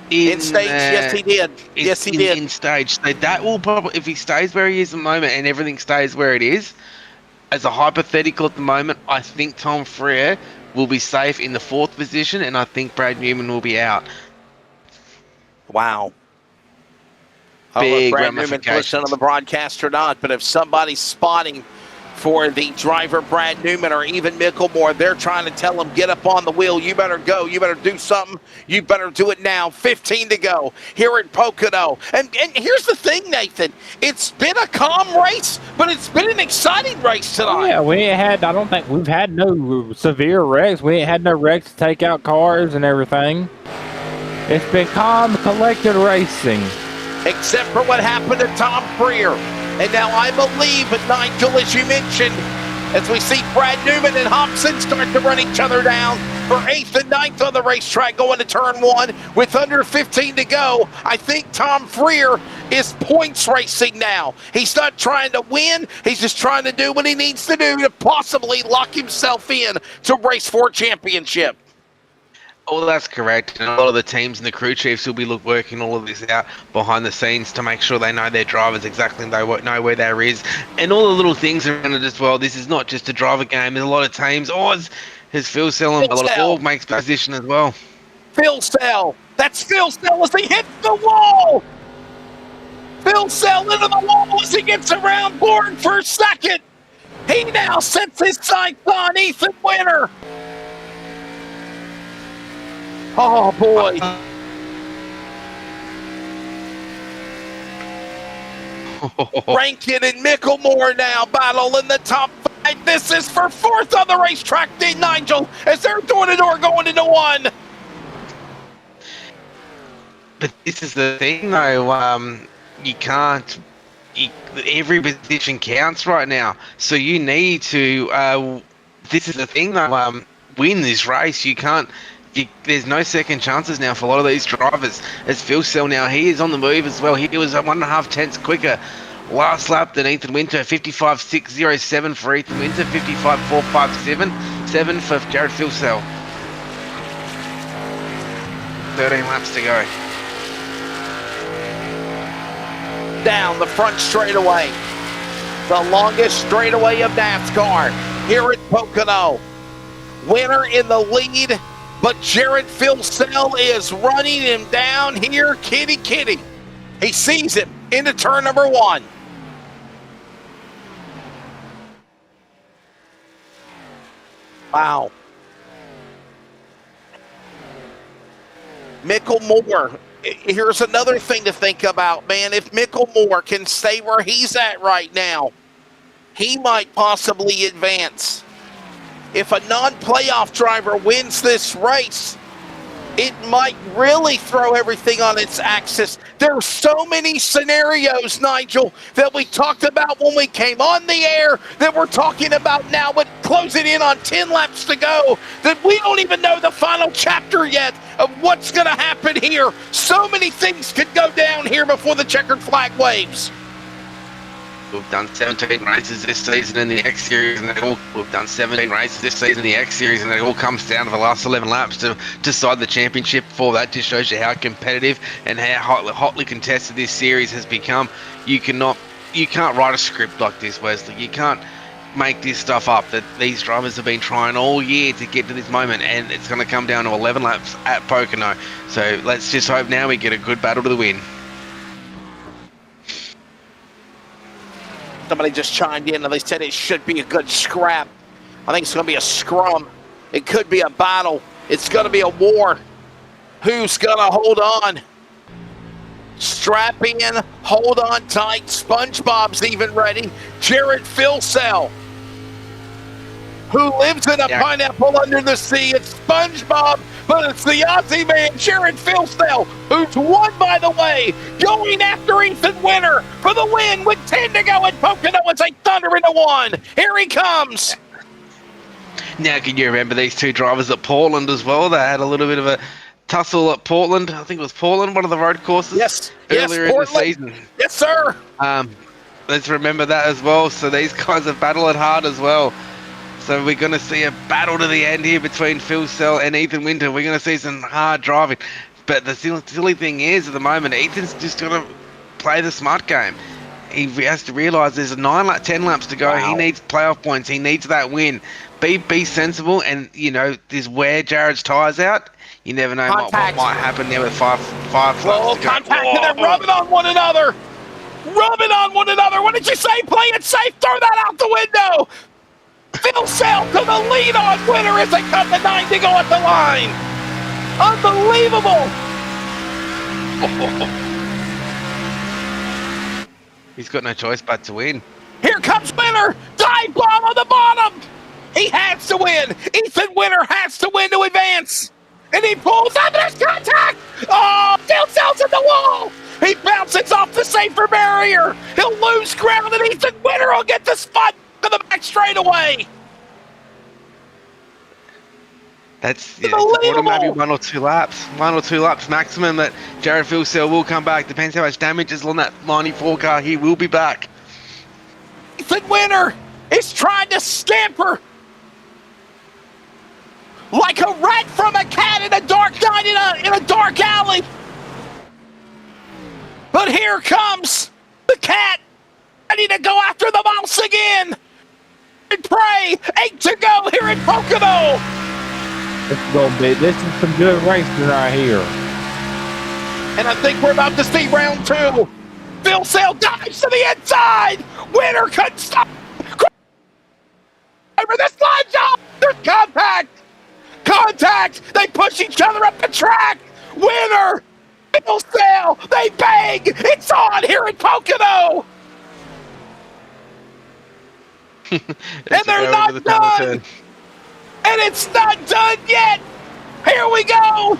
in stage? Yes, he did. Yes, he did. In stage. So that will probably, if he stays where he is at the moment and everything stays where it is, as a hypothetical at the moment, I think Tom Frere will be safe in the 4th position, and I think Brad Newman will be out. Wow. Big Brad Newman listen on the broadcast or not, but if somebody's spotting for the driver Brad Newman or even Micklemore, they're trying to tell him, get up on the wheel, you better go, you better do something, you better do it now. 15 to go here at Pocono. And here's the thing, Nathan, it's been a calm race, but it's been an exciting race tonight. Yeah, we ain't had, I don't think we've had no severe wrecks. We ain't had no wrecks to take out cars and everything. It's been calm, collected racing. Except for what happened to Tom Freer. And now I believe, Nigel, as you mentioned, as we see Brad Newman and Hobson start to run each other down for 8th and 9th on the racetrack going to turn 1 with under 15 to go. I think Tom Freer is points racing now. He's not trying to win. He's just trying to do what he needs to do to possibly lock himself in to race for a championship. Oh, that's correct. And a lot of the teams and the crew chiefs will be working all of this out behind the scenes to make sure they know their drivers exactly, they know where there is, and all the little things around it as well. This is not just a driver game. There's a lot of teams. Has Phil Sell and Borg makes position as well. Phil Sell. That's Phil Sell as he hits the wall. Phil Sell into the wall as he gets around Borg for a second. He now sets his sights on Ethan Winter. Oh, boy. Rankin and Micklemore now battle in the top 5. This is for 4th on the racetrack, Nigel, as they're door-to-door going into 1. But this is the thing, though. You can't... every position counts right now. So you need to... this is the thing, though. Win this race. You can't... there's no second chances now for a lot of these drivers. As Phil Sell now, he is on the move as well. He was 1.5 tenths quicker last lap than Ethan Winter. 55.607 for Ethan Winter. 55.457 for Jared Phil Sell. 13 laps to go. Down the front straightaway. The longest straightaway of NASCAR here at Pocono. Winner in the lead. But Jared Phil Sell is running him down here, kitty. He sees him into turn number 1. Wow. Micklemore. Here's another thing to think about, man. If Micklemore can stay where he's at right now, he might possibly advance. If a non-playoff driver wins this race, it might really throw everything on its axis. There are so many scenarios, Nigel, that we talked about when we came on the air, that we're talking about now with closing in on 10 laps to go, that we don't even know the final chapter yet of what's going to happen here. So many things could go down here before the checkered flag waves. We've done 17 races this season in the X Series, and we've done 17 races this season in the X Series, and it all comes down to the last 11 laps to decide the championship. For that, just shows you how competitive and how hotly contested this series has become. You can't write a script like this, Wesley. You can't make this stuff up. That these drivers have been trying all year to get to this moment, and it's going to come down to 11 laps at Pocono. So let's just hope now we get a good battle to the win. Somebody just chimed in and they said it should be a good scrap. I think it's going to be a scrum. It could be a battle. It's going to be a war. Who's going to hold on? Strap in, hold on tight. SpongeBob's even ready. Jared Filsell, who lives in a pineapple under the sea. It's SpongeBob, but it's the Aussie man, Jared Filsell, who's won, by the way, going after Ethan Winter for the win with 10 to go at Pocono. It's a thunder into one. Here he comes. Now, can you remember these two drivers at Portland as well? They had a little bit of a tussle at Portland. I think it was Portland, one of the road courses. Yes, earlier in the season. Yes, sir. Let's remember that as well. So these guys have battled it hard as well. So we're going to see a battle to the end here between Phil Sell and Ethan Winter. We're going to see some hard driving. But the silly thing is, at the moment, Ethan's just going to play the smart game. He has to realise there's 10 laps to go. Wow. He needs playoff points. He needs that win. Be sensible, and this wear Jared's tyres out. You never know what might happen there with five laps to go. Contact, and they're rubbing on one another. Rubbing on one another. What did you say? Play it safe. Throw that out the window. Phil Sell to the lead on Winter as they cut the 9 to go at the line. Unbelievable. He's got no choice but to win. Here comes Winter. Dive bomb on the bottom. He has to win. Ethan Winter has to win to advance. And he pulls up, there's contact! Oh, Phil Sell's at the wall! He bounces off the safer barrier! He'll lose ground, and Ethan Winter will get the spot to the back straightaway! That's maybe 1 or 2 laps. 1 or 2 laps maximum that Jared Filsell will come back. Depends how much damage is on that 94 car. He will be back. Ethan Winter is trying to scamper like a rat from a cat in a dark night in a dark alley. But here comes the cat, ready to go after the mouse again. And pray, 8 to go here in Pocono. This is some good racing right here. And I think we're about to see round 2. Phil Sell dives to the inside. Winter couldn't stop. Over the slide job. There's contact. They push each other up the track. Winter, Phil Sell, they bang. It's on here in Pocono. And they're not done. And it's not done yet. Here we go.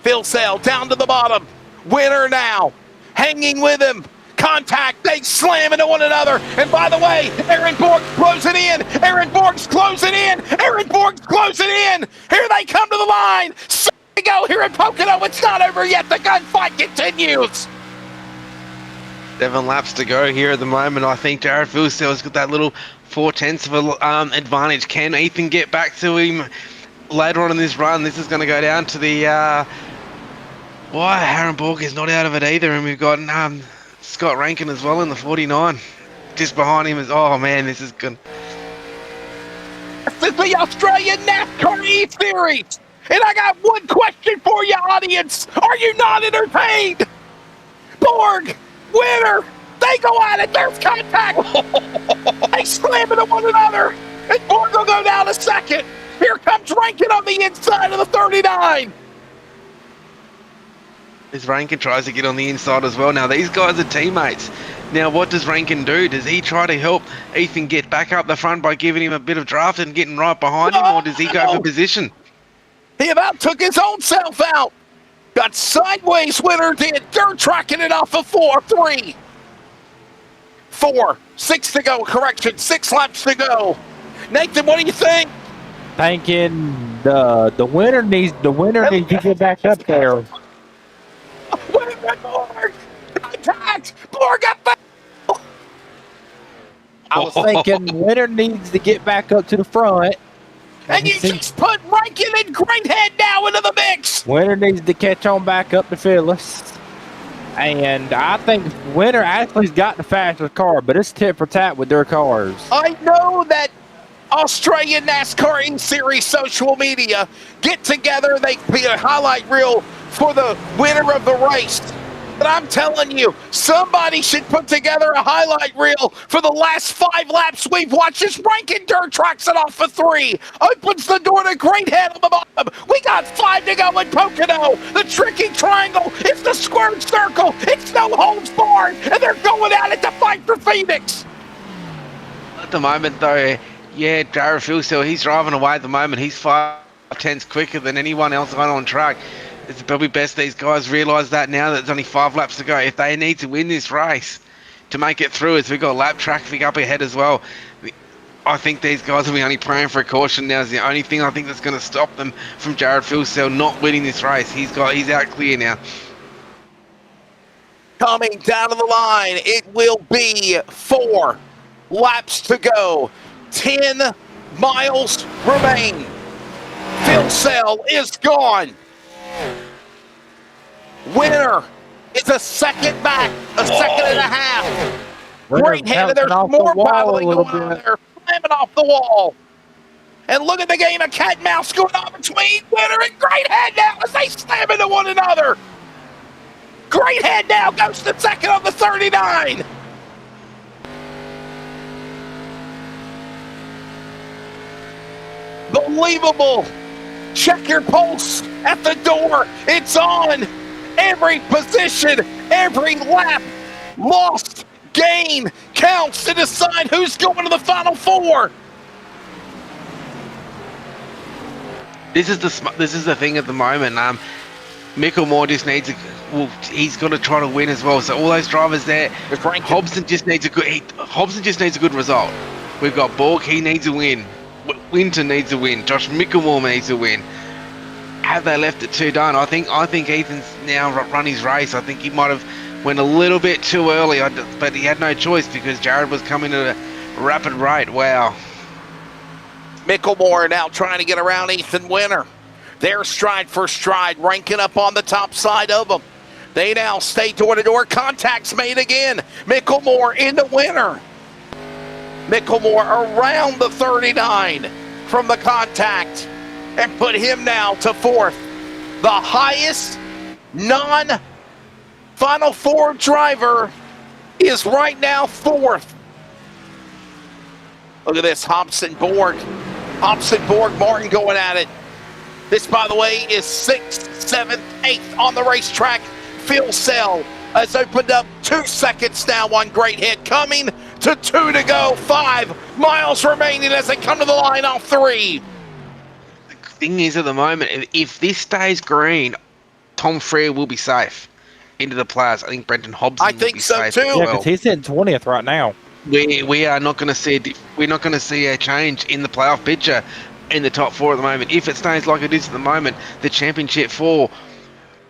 Phil Sell down to the bottom. Winter now hanging with him. Contact, they slam into one another. And by the way, Aaron Borg's closing in. Aaron Borg's closing in. Aaron Borg's closing in. Here they come to the line. So we go here in Pocono. It's not over yet. The gunfight continues. 7 laps to go here at the moment. I think Jared Filsell's got that little 4/10 of an advantage. Can Ethan get back to him later on in this run? This is going to go down to the... Aaron Borg is not out of it either. And we've got Scott Rankin as well in the 49. Just behind him is... Oh, man, this is good. This is the Australian NASCAR E-Series. And I got one question for you, audience. Are you not entertained? Borg, Winter, they go at it. There's contact. They slam into one another. And Borg will go down a second. Here comes Rankin on the inside of the 39. As Rankin tries to get on the inside as well. Now, these guys are teammates. Now, what does Rankin do? Does he try to help Ethan get back up the front by giving him a bit of draft and getting right behind him, or does he go for position? He about took his own self out. Got sideways, Winter did. Dirt tracking it off of 4-3. 6 to go. Correction, 6 laps to go. Nathan, what do you think? Thinking the winner needs to get back up there. Borg! Contact! Borg up there! I was thinking winner needs to get back up to the front. And you just put Rankin and Greenhead now into the mix! Winner needs to catch on back up to Phyllis. And I think Winner actually's got the fastest car, but it's tit for tat with their cars. I know that Australian NASCAR E-Series social media get together. They be a highlight reel for the winner of the race. But I'm telling you, somebody should put together a highlight reel for the last 5 laps we've watched. This Rankin Dirt tracks it off for 3. Opens the door to Great Head on the bottom. We got 5 to go in Pocono. The tricky triangle. It's the squared circle. It's no holds barred. And they're going at it to fight for Phoenix. At the moment, though, yeah, Jared Filsell, he's driving away at the moment. He's 5/10 quicker than anyone else on track. It's probably best these guys realise that now that there's only 5 laps to go. If they need to win this race to make it through, as we've got lap traffic up ahead as well, I think these guys will be only praying for a caution now. Is the only thing I think that's going to stop them from Jared Filsell not winning this race. He's out clear now. Coming down to the line, it will be 4 laps to go. 10 miles remain. Filsell is gone. Winner is a second back, a second and a half. Great Head, and there's more battling going on there, slamming off the wall. And look at the game of cat and mouse going on between Winner and Great Head now as they slam into one another. Great Head now goes to second on the 39. Believable. Check your pulse at the door. It's on. Every position, every lap, lost, gain, counts to decide who's going to the Final 4. This is the thing at the moment. Micklemore just needs he's got to try to win as well. So all those drivers there, Hobson just needs a good result. We've got Borg, he needs a win. Winton needs a win. Josh Micklemore needs a win. Have they left it too done? I think Ethan's now run his race. I think he might have went a little bit too early, but he had no choice because Jared was coming at a rapid rate. Wow. Micklemore now trying to get around Ethan Winter. They're stride for stride, ranking up on the top side of them. They now stay door-to-door. Contacts made again. Micklemore into Winter. Micklemore around the 39 from the contact and put him now to 4th. The highest non-Final 4 driver is right now 4th. Look at this, Hobson Borg. Hobson Borg Martin going at it. This, by the way, is 6th, 7th, 8th on the racetrack. Filsell has opened up 2 seconds now on Great Hit. Coming to 2 to go. 5 miles remaining as they come to the line off 3. The thing is, at the moment, if this stays green, Tom Freer will be safe into the playoffs. I think Brenton Hobson will be safe too. Yeah, because he's in 20th right now. We are not going to see a change in the playoff picture in the top 4 at the moment. If it stays like it is at the moment, the championship 4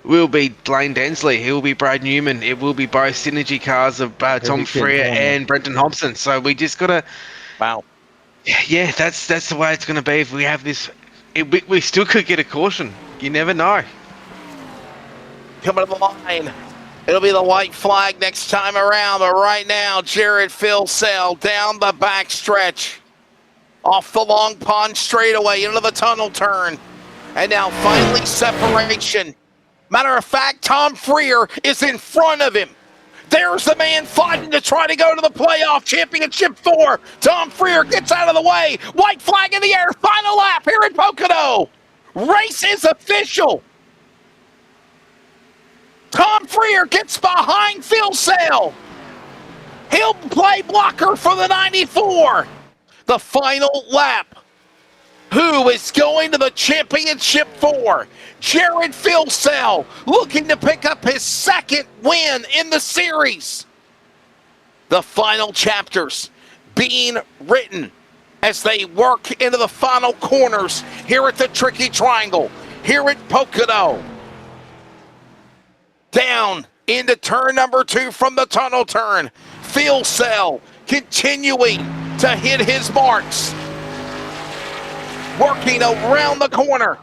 will be Blaine Densley. He will be Brad Newman. It will be both synergy cars of Tom Freer and Brenton Hobson. So we just got to... Wow. Yeah, that's the way it's going to be. If we have this... we still could get a caution. You never know. Coming to the line. It'll be the white flag next time around. But right now, Jared Filsell down the back stretch. Off the Long Pond straightaway into the tunnel turn. And now finally separation. Matter of fact, Tom Freer is in front of him. There's the man fighting to try to go to the playoff championship 4. Tom Freer gets out of the way. White flag in the air. Final lap here in Pocono. Race is official. Tom Freer gets behind Filsell. He'll play blocker for the 94. The final lap. Who is going to the championship 4? Jared Filsell looking to pick up his 2nd win in the series. The final chapters being written as they work into the final corners here at the Tricky Triangle, here at Pocono. Down into turn number 2 from the tunnel turn. Filsell continuing to hit his marks. Working around the corner.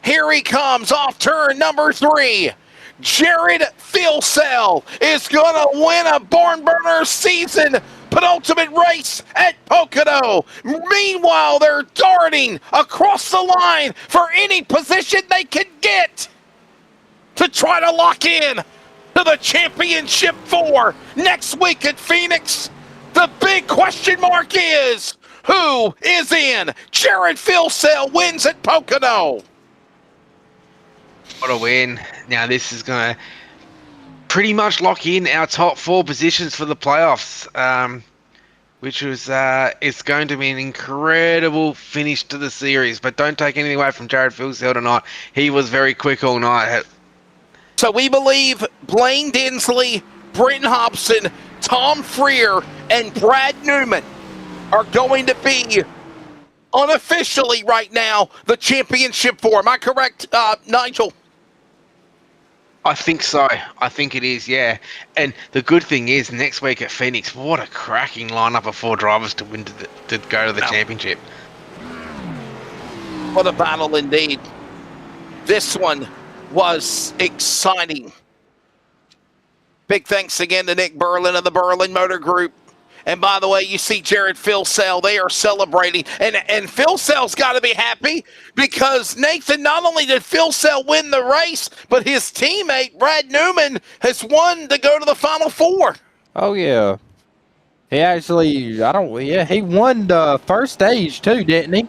Here he comes off turn number 3. Jared Filsell is going to win a Barn Burner season penultimate race at Pocono. Meanwhile, they're darting across the line for any position they can get to try to lock in to the Championship 4 next week at Phoenix. The big question mark is, who is in? Jared Filsell wins at Pocono. What a win. Now this is going to pretty much lock in our top 4 positions for the playoffs, which was it's going to be an incredible finish to the series. But don't take anything away from Jared Filsell tonight. He was very quick all night. So we believe Blaine Dinsley, Britton Hobson, Tom Freer, and Brad Newman are going to be unofficially right now the Championship 4. Am I correct, Nigel? I think so. I think it is, yeah. And the good thing is, next week at Phoenix, what a cracking lineup of 4 drivers to win to go to the championship. What a battle indeed. This one was exciting. Big thanks again to Nick Berlin of the Berlin Motor Group. And by the way, you see Jared Filsell, they are celebrating. And Filsell's got to be happy because, Nathan, not only did Filsell win the race, but his teammate, Brad Newman, has won to go to the Final 4. Oh, yeah. He actually, he won the first stage too, didn't he?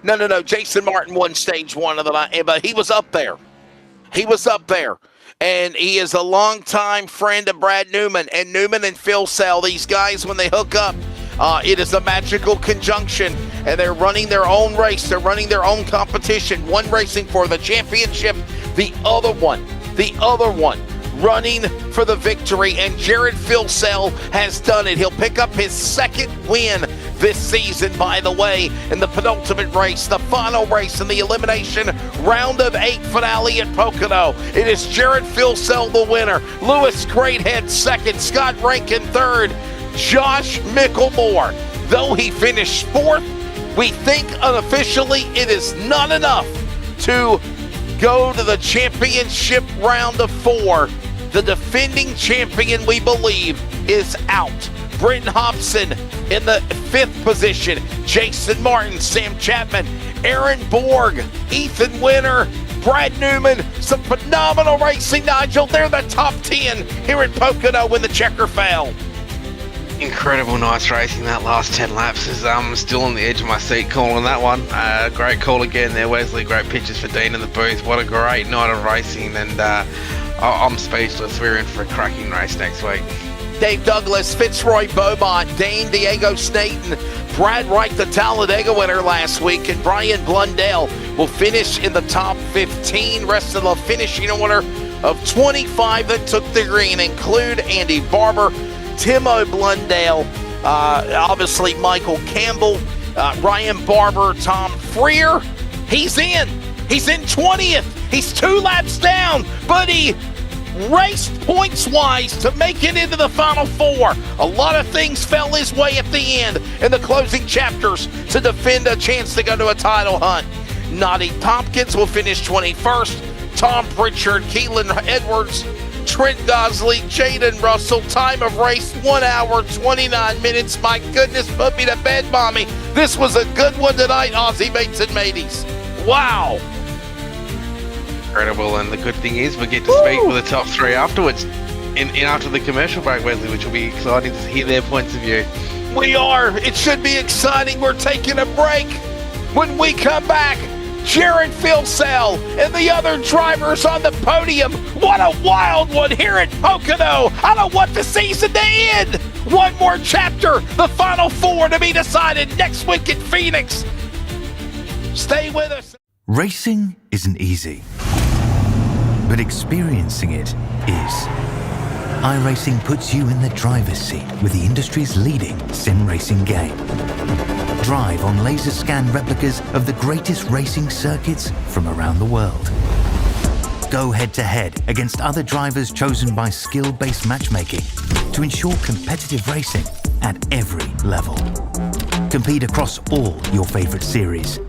No. Jason Martin won stage 1 of the night, but he was up there. He was up there. And he is a longtime friend of Brad Newman. And Newman and Filsell, these guys, when they hook up, it is a magical conjunction. And they're running their own race. They're running their own competition. One racing for the championship, the other one running for the victory. And Jared Filsell has done it. He'll pick up his 2nd win this season, by the way, in the penultimate race, the final race in the elimination round of 8 finale at Pocono. It is Jared Filsell the winner, Lewis Greathead 2nd, Scott Rankin 3rd, Josh Mickelmore. Though he finished 4th, we think unofficially it is not enough to go to the championship round of 4. The defending champion, we believe, is out. Britton Hobson in the 5th position. Jason Martin, Sam Chapman, Aaron Borg, Ethan Winter, Brad Newman. Some phenomenal racing, Nigel. They're the top 10 here at Pocono in the checker foul. Incredible nice racing that last 10 laps. I'm still on the edge of my seat calling that one. Great call again there, Wesley. Great pictures for Dean in the booth. What a great night of racing. And I'm speechless. We're in for a cracking race next week. Dave Douglas, Fitzroy Beaumont, Dane Diego Snaton, Brad Wright, the Talladega winner last week, and Brian Blundell will finish in the top 15. Rest of the finishing order of 25 that took the green include Andy Barber, Timo Blundell, obviously Michael Campbell, Ryan Barber, Tom Freer. He's in 20th. He's 2 laps down, but he raced points-wise to make it into the Final 4. A lot of things fell his way at the end in the closing chapters to defend a chance to go to a title hunt. Noddy Tompkins will finish 21st. Tom Pritchard, Keelan Edwards, Trent Gosley, Jaden Russell. Time of race, 1 hour, 29 minutes. My goodness, put me to bed, Mommy. This was a good one tonight, Aussie mates and mateys. Wow. Incredible, and the good thing is we get to speak with the top 3 afterwards, in after the commercial break, Wesley, which will be exciting to hear their points of view. We are. It should be exciting. We're taking a break. When we come back, Jared Filsell and the other drivers on the podium. What a wild one here at Pocono. I don't want the season to end. One more chapter, the Final 4 to be decided next week in Phoenix. Stay with us. Racing isn't easy, but experiencing it is. iRacing puts you in the driver's seat with the industry's leading sim racing game. Drive on laser scan replicas of the greatest racing circuits from around the world. Go head to head against other drivers chosen by skill-based matchmaking to ensure competitive racing at every level. Compete across all your favorite series.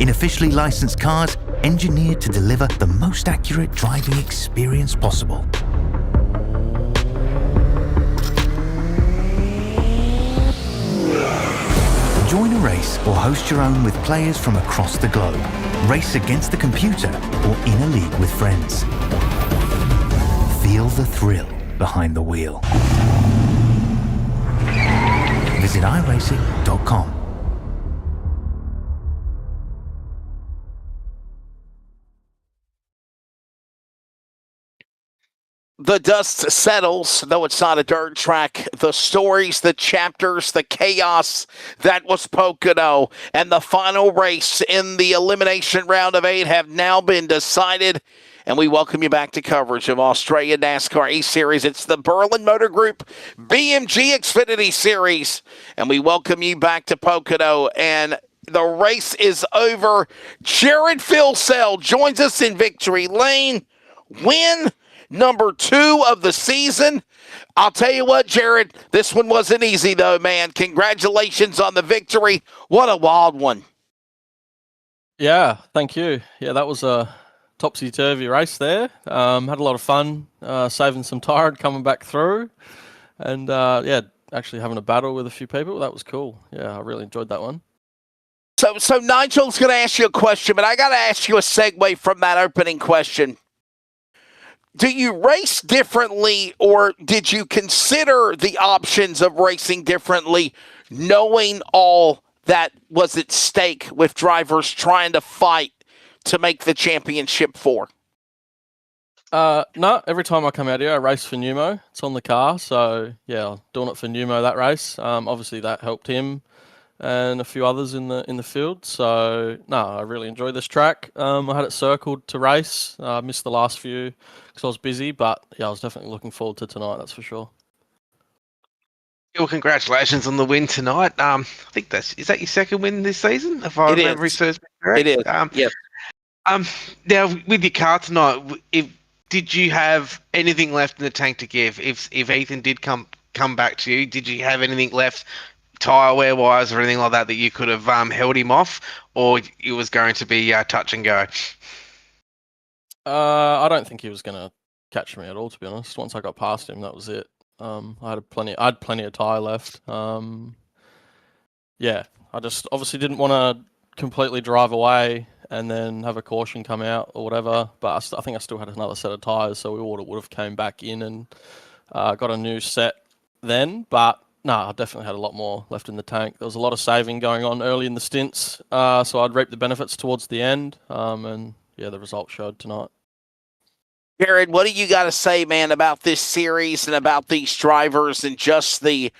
In officially licensed cars, engineered to deliver the most accurate driving experience possible. Join a race or host your own with players from across the globe. Race against the computer or in a league with friends. Feel the thrill behind the wheel. Visit iRacing.com. The dust settles, though it's not a dirt track. The stories, the chapters, the chaos that was Pocono, and the final race in the elimination round of 8 have now been decided. And we welcome you back to coverage of Australia NASCAR E-Series. It's the Berlin Motor Group BMG Xfinity Series. And we welcome you back to Pocono. And the race is over. Jared Filsell joins us in victory lane. Win number 2 of the season. I'll tell you what, Jared, this one wasn't easy, though, man. Congratulations on the victory. What a wild one. Yeah, thank you. Yeah, that was a topsy-turvy race there. Had a lot of fun saving some tire and coming back through. And, actually having a battle with a few people. That was cool. Yeah, I really enjoyed that one. So Nigel's going to ask you a question, but I got to ask you a segue from that opening question. Do you race differently, or did you consider the options of racing differently, knowing all that was at stake with drivers trying to fight to make the championship 4? No, every time I come out here, I race for Numo. It's on the car, so yeah, doing it for Numo that race. Obviously, that helped him and a few others in the field. So no, I really enjoyed this track. I had it circled to race. I missed the last few because I was busy, but yeah, I was definitely looking forward to tonight. That's for sure. Well, congratulations on the win tonight. I think is that your second win this season, if I remember serves me correct. It is. Yes. Now with your car tonight, did you have anything left in the tank to give? If Ethan did come back to you, did you have anything left, tyre wear wise or anything like that you could have held him off, or it was going to be touch and go? I don't think he was going to catch me at all, to be honest. Once I got past him, that was it. I had plenty of tyre left. Yeah, I just obviously didn't want to completely drive away and then have a caution come out or whatever. But I think I still had another set of tyres, so we would have came back in and got a new set then. But no, I definitely had a lot more left in the tank. There was a lot of saving going on early in the stints, so I'd reap the benefits towards the end. And yeah, the result showed tonight. Jared, what do you got to say, man, about this series and about these drivers and just the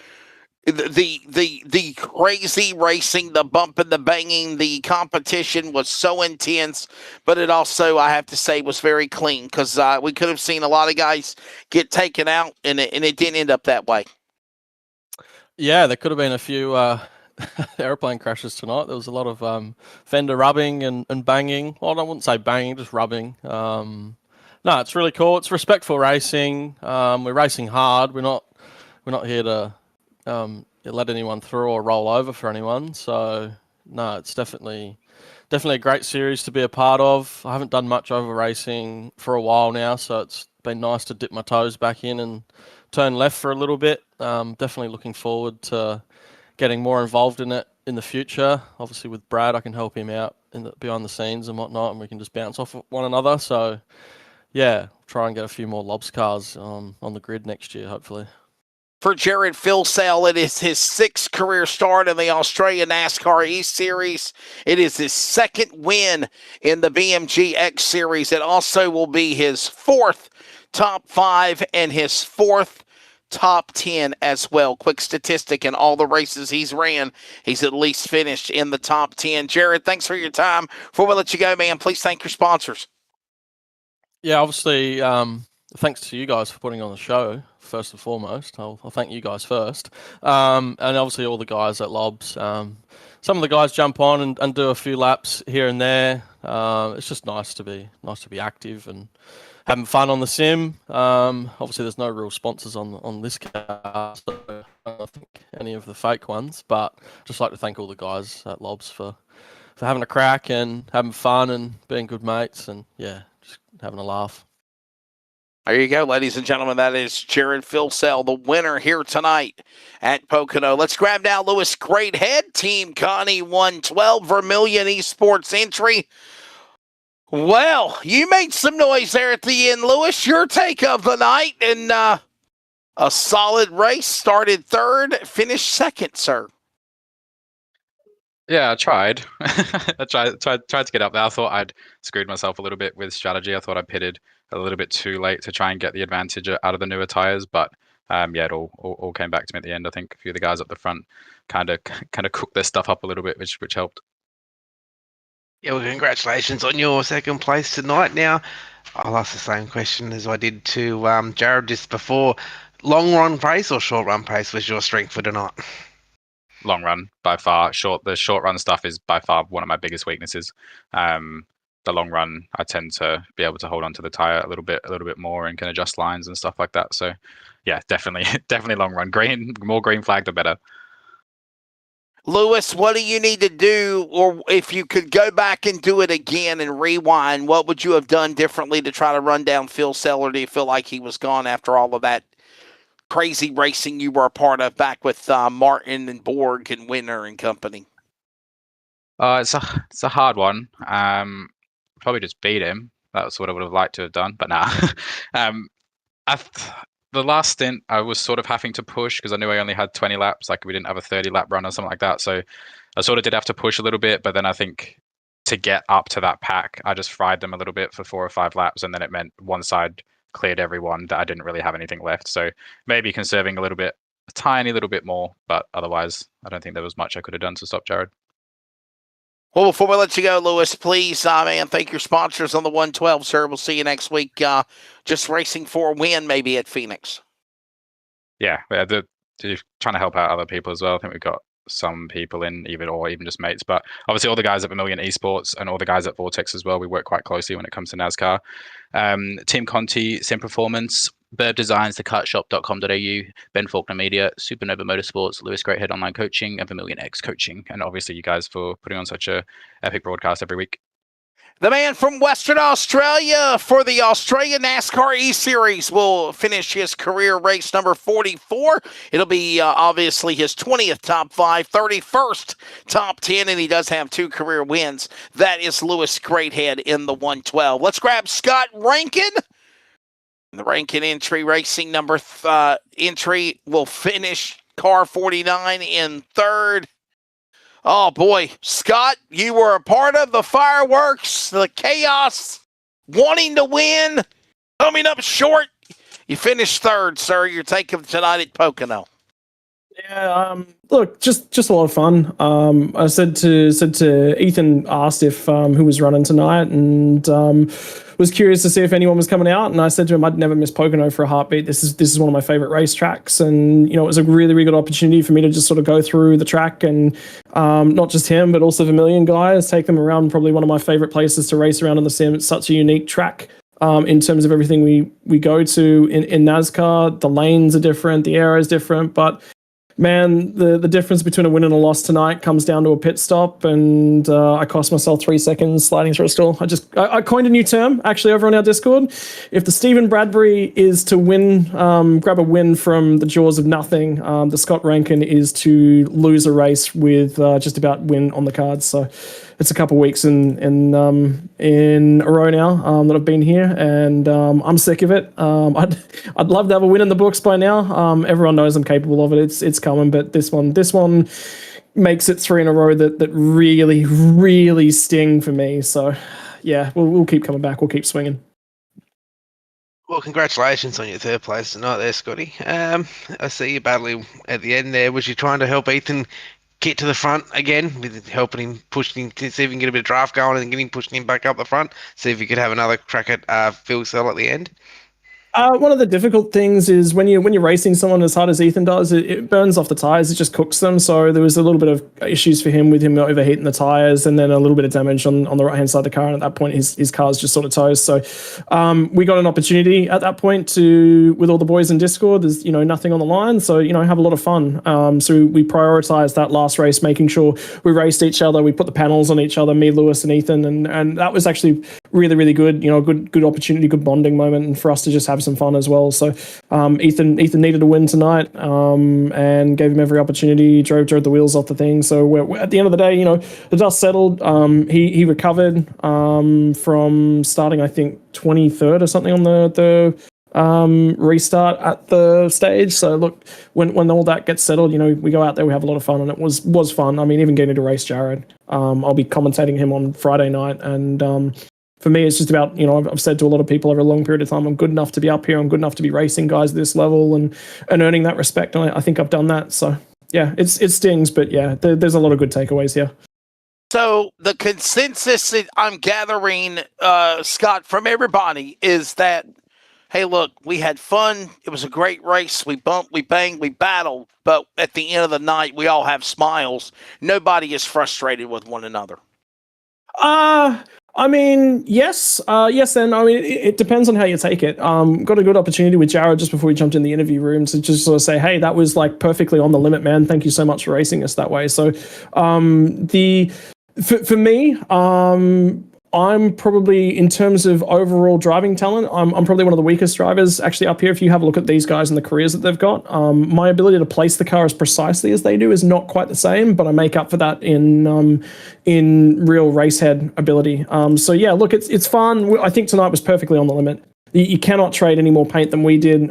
crazy racing, the bump and the banging? The competition was so intense, but it also, I have to say, was very clean, because we could have seen a lot of guys get taken out, and it didn't end up that way. Yeah, there could have been a few airplane crashes tonight. There was a lot of fender rubbing and banging. Well, I wouldn't say banging, just rubbing. No, it's really cool. It's respectful racing. We're racing hard. We're not here to let anyone through or roll over for anyone. So no, it's definitely a great series to be a part of. I haven't done much over racing for a while now, so it's been nice to dip my toes back in and turn left for a little bit. Definitely looking forward to getting more involved in it in the future. Obviously with Brad, I can help him out behind the scenes and whatnot, and we can just bounce off one another. So yeah, try and get a few more Lobs cars on the grid next year, hopefully. For Jared Filsell, it is his 6th career start in the Australia NASCAR E-Series. It is his 2nd win in the BMG X Series. It also will be his 4th top 5 and his 4th top 10 as well. Quick statistic, in all the races he's ran, he's at least finished in the top 10. Jared, thanks for your time. Before we let you go, man, please thank your sponsors. Yeah, obviously, thanks to you guys for putting on the show, first and foremost. I'll thank you guys first. And obviously all the guys at Lobs. Some of the guys jump on and do a few laps here and there. It's just nice to be active and having fun on the sim. Obviously there's no real sponsors on this car, so I don't think any of the fake ones, but just like to thank all the guys at Lobs for having a crack and having fun and being good mates, and yeah, just having a laugh. There you go, ladies and gentlemen. That is Jared Filsell, the winner here tonight at Pocono. Let's grab now Lewis Greathead, Team Connie 112, Vermilion Esports entry. Well, you made some noise there at the end, Lewis. Your take of the night, and a solid race. Started third, finished second, sir. Yeah, I tried. I tried to get up there. I thought I'd screwed myself a little bit with strategy. I thought I pitted a little bit too late to try and get the advantage out of the newer tires, but yeah, it all came back to me at the end. I think a few of the guys up the front kind of cooked their stuff up a little bit, which helped. Yeah, well, congratulations on your second place tonight. Now, I'll ask the same question as I did to Jared just before. Long run pace or short run pace was your strength for tonight? Long run by far. The short run stuff is by far one of my biggest weaknesses. The long run, I tend to be able to hold on to the tire a little bit more and can adjust lines and stuff like that. So yeah, definitely long run. More green flag, the better. Lewis, what do you need to do, or if you could go back and do it again and rewind, what would you have done differently to try to run down Phil Seller? Do you feel like he was gone after all of that crazy racing you were a part of back with Martin and Borg and Winner and company? It's a hard one. Probably just beat him. That's what I would have liked to have done, but nah. The last stint, I was sort of having to push because I knew I only had 20 laps. Like we didn't have a 30-lap run or something like that. So I sort of did have to push a little bit. But then I think to get up to that pack, I just fried them a little bit for 4 or 5 laps, and then it meant one side cleared everyone that I didn't really have anything left. So maybe conserving a tiny little bit more. But otherwise, I don't think there was much I could have done to stop Jared. Well, before we let you go, Lewis, please, man, thank your sponsors on the 112, sir. We'll see you next week. Just racing for a win, maybe at Phoenix. Yeah, they're trying to help out other people as well. I think we've got some people in, even just mates. But obviously, all the guys at Vermilion Esports and all the guys at Vortex as well, we work quite closely when it comes to NASCAR. Tim Conti, Sim Performance, Bird Designs, thecartshop.com.au, Ben Faulkner Media, Supernova Motorsports, Lewis Greathead Online Coaching, and Vermilion X Coaching. And obviously, you guys for putting on such a epic broadcast every week. The man from Western Australia for the Australian NASCAR E-Series will finish his career race number 44. It'll be obviously his 20th top 5, 31st top 10, and he does have 2 career wins. That is Lewis Greathead in the 112. Let's grab Scott Rankin. The Rankin entry racing number entry will finish car 49 in third. Oh, boy. Scott, you were a part of the fireworks, the chaos, wanting to win, coming up short. You finished third, sir. Your take of tonight at Pocono. Yeah, look, just a lot of fun. I said to Ethan, asked if who was running tonight, and was curious to see if anyone was coming out. And I said to him, I'd never miss Pocono for a heartbeat. This is one of my favorite racetracks, and it was a really, really good opportunity for me to just sort of go through the track and not just him, but also Vermilion guys, take them around. Probably one of my favorite places to race around in the sim. It's such a unique track. In terms of everything we go to in NASCAR, the lanes are different, the air is different, but man, the difference between a win and a loss tonight comes down to a pit stop, and I cost myself 3 seconds sliding through a stall. I coined a new term, actually, over on our Discord. If the Stephen Bradbury is to win, grab a win from the jaws of nothing, the Scott Rankin is to lose a race with just about win on the cards. So it's a couple of weeks in a row now that I've been here, and I'm sick of it. I'd love to have a win in the books by now. Everyone knows I'm capable of it. It's coming, but this one makes it 3 in a row that really, really sting for me. So yeah, we'll keep coming back. We'll keep swinging. Well, congratulations on your third place tonight there, Scotty. I see you battling at the end there. Was you trying to help Ethan get to the front again, with helping him, pushing him, to see if we can get a bit of draft going and getting pushing him back up the front, see if you could have another crack at Phil Sell at the end? One of the difficult things is when you're racing someone as hard as Ethan does, it burns off the tires, it just cooks them. So there was a little bit of issues for him with him overheating the tires, and then a little bit of damage on the right hand side of the car. And at that point, his car's just sort of toast. So we got an opportunity at that point to, with all the boys in Discord, there's nothing on the line, so have a lot of fun. So we prioritized that last race, making sure we raced each other. We put the panels on each other, me, Lewis, and Ethan, and that was actually really, really good. Good opportunity, good bonding moment, and for us to just have some fun as well. So Ethan needed a win tonight, and gave him every opportunity. Drove the wheels off the thing. So we're at the end of the day, the dust settled. He recovered from starting, I think, 23rd or something on the restart at the stage. So look, when all that gets settled, we go out there, we have a lot of fun, and it was fun. I mean, even getting to race Jared, I'll be commentating him on Friday night, and for me, it's just about, I've said to a lot of people over a long period of time, I'm good enough to be up here, I'm good enough to be racing guys at this level and earning that respect, and I think I've done that. So yeah, it stings, but yeah, there's a lot of good takeaways here. So the consensus that I'm gathering, Scott, from everybody is that, hey, look, we had fun. It was a great race. We bumped, we banged, we battled. But at the end of the night, we all have smiles. Nobody is frustrated with one another. I mean, yes, and I mean, it depends on how you take it. Got a good opportunity with Jared just before we jumped in the interview room to just sort of say, hey, that was like perfectly on the limit, man. Thank you so much for racing us that way. So, for me, I'm probably, in terms of overall driving talent, I'm probably one of the weakest drivers actually up here. If you have a look at these guys and the careers that they've got, my ability to place the car as precisely as they do is not quite the same, but I make up for that in real racehead ability. So yeah, look, it's fun. I think tonight was perfectly on the limit. You cannot trade any more paint than we did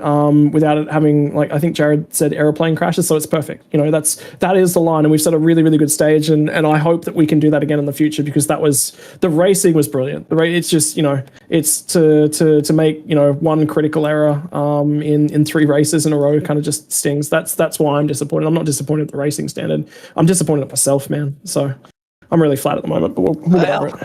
without it having, like I think Jared said, airplane crashes. So it's perfect. That is the line, and we've set a really, really good stage, and I hope that we can do that again in the future, because the racing was brilliant. It's just it's to make one critical error in 3 races in a row kind of just stings. That's why I'm disappointed. I'm not disappointed at the racing standard. I'm disappointed at myself, man. So I'm really flat at the moment, but we'll get over it.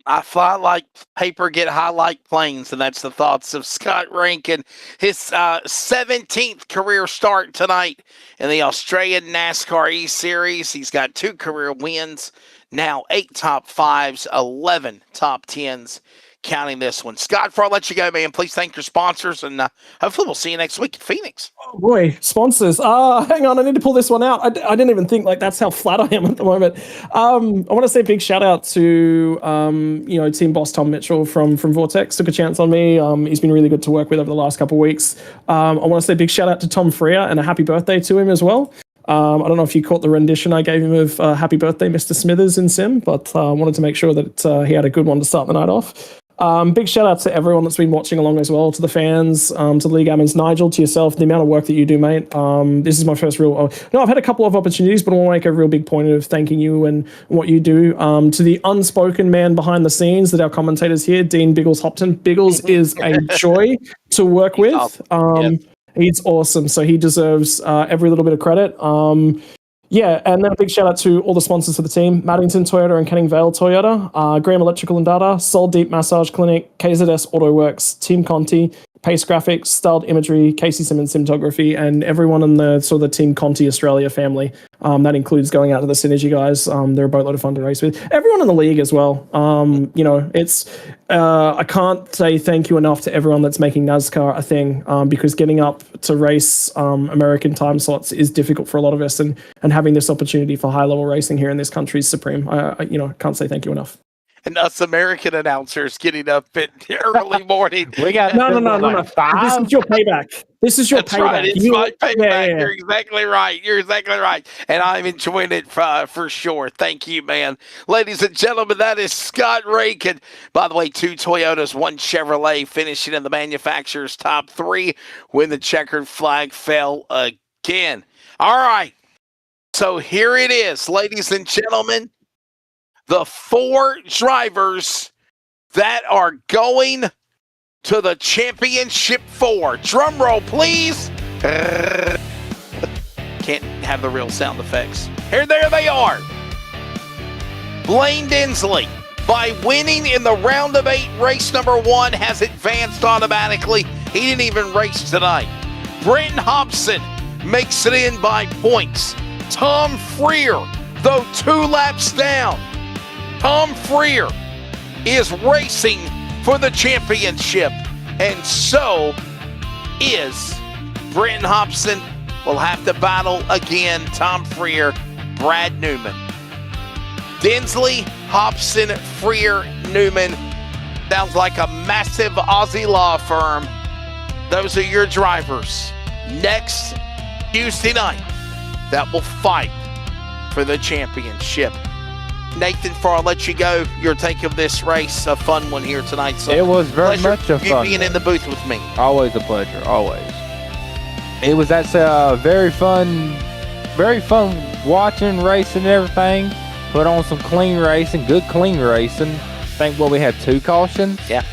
I fly like paper, get high like planes, and that's the thoughts of Scott Rankin. His 17th career start tonight in the Australian NASCAR E-Series. He's got 2 career wins, now 8 top 5s, 11 top 10s, counting this one. Scott, before I let you go, man, please thank your sponsors, and hopefully we'll see you next week in Phoenix. Oh boy, sponsors. Hang on, I need to pull this one out. I didn't even think that's how flat I am at the moment. I want to say a big shout out to team boss Tom Mitchell from Vortex. Took a chance on me. He's been really good to work with over the last couple of weeks. I want to say a big shout out to Tom Freer and a happy birthday to him as well. I don't know if you caught the rendition I gave him of Happy Birthday, Mr. Smithers in Sim, but I wanted to make sure that he had a good one to start the night off. Big shout out to everyone that's been watching along as well, to the fans, to the league admins, Nigel, to yourself, the amount of work that you do, mate. This is my first real... I've had a couple of opportunities, but I want to make a real big point of thanking you and what you do. To the unspoken man behind the scenes that our commentators here, Dean Biggles Hopton. Biggles is a joy to work with. He's awesome, so he deserves every little bit of credit. Yeah, and then a big shout out to all the sponsors for the team: Maddington Toyota and Canning Vale Toyota, Graham Electrical and Data, Sol Deep Massage Clinic, KZS Auto Works, Team Conti, Pace Graphics, Styled Imagery, Casey Simmons Cinematography, and everyone in the sort of the Team Conti Australia family. That includes going out to the Synergy guys. They're a boatload of fun to race with. Everyone in the league as well. It's I can't say thank you enough to everyone that's making NASCAR a thing, because getting up to race American time slots is difficult for a lot of us, and having this opportunity for high level racing here in this country is supreme. I can't say thank you enough. And us American announcers getting up at early morning. We got no. This is your payback. This is your That's payback. Right. It's my payback. Yeah. You're exactly right. And I'm enjoying it for sure. Thank you, man. Ladies and gentlemen, that is Scott Rankin. By the way, 2 Toyotas, 1 Chevrolet, finishing in the manufacturer's top 3 when the checkered flag fell again. All right. So here it is, ladies and gentlemen. The 4 drivers that are going to the championship 4. Drum roll, please. Can't have the real sound effects. There they are. Blaine Dinsley, by winning in the round of 8, race number 1, has advanced automatically. He didn't even race tonight. Brenton Hobson makes it in by points. Tom Freer, though 2 laps down, Tom Freer is racing for the championship, and so is Brenton Hobson. Will have to battle again, Tom Freer, Brad Newman. Dinsley, Hobson, Freer, Newman. Sounds like a massive Aussie law firm. those are your drivers next Tuesday night that will fight for the championship. Nathan, before I let you go, your take of this race, a fun one here tonight. So it was very much a you fun being one. in the booth with me. Always a pleasure, always. It was very fun watching, racing and everything. Put on some clean racing, good clean racing. I think we had 2 cautions. Yeah.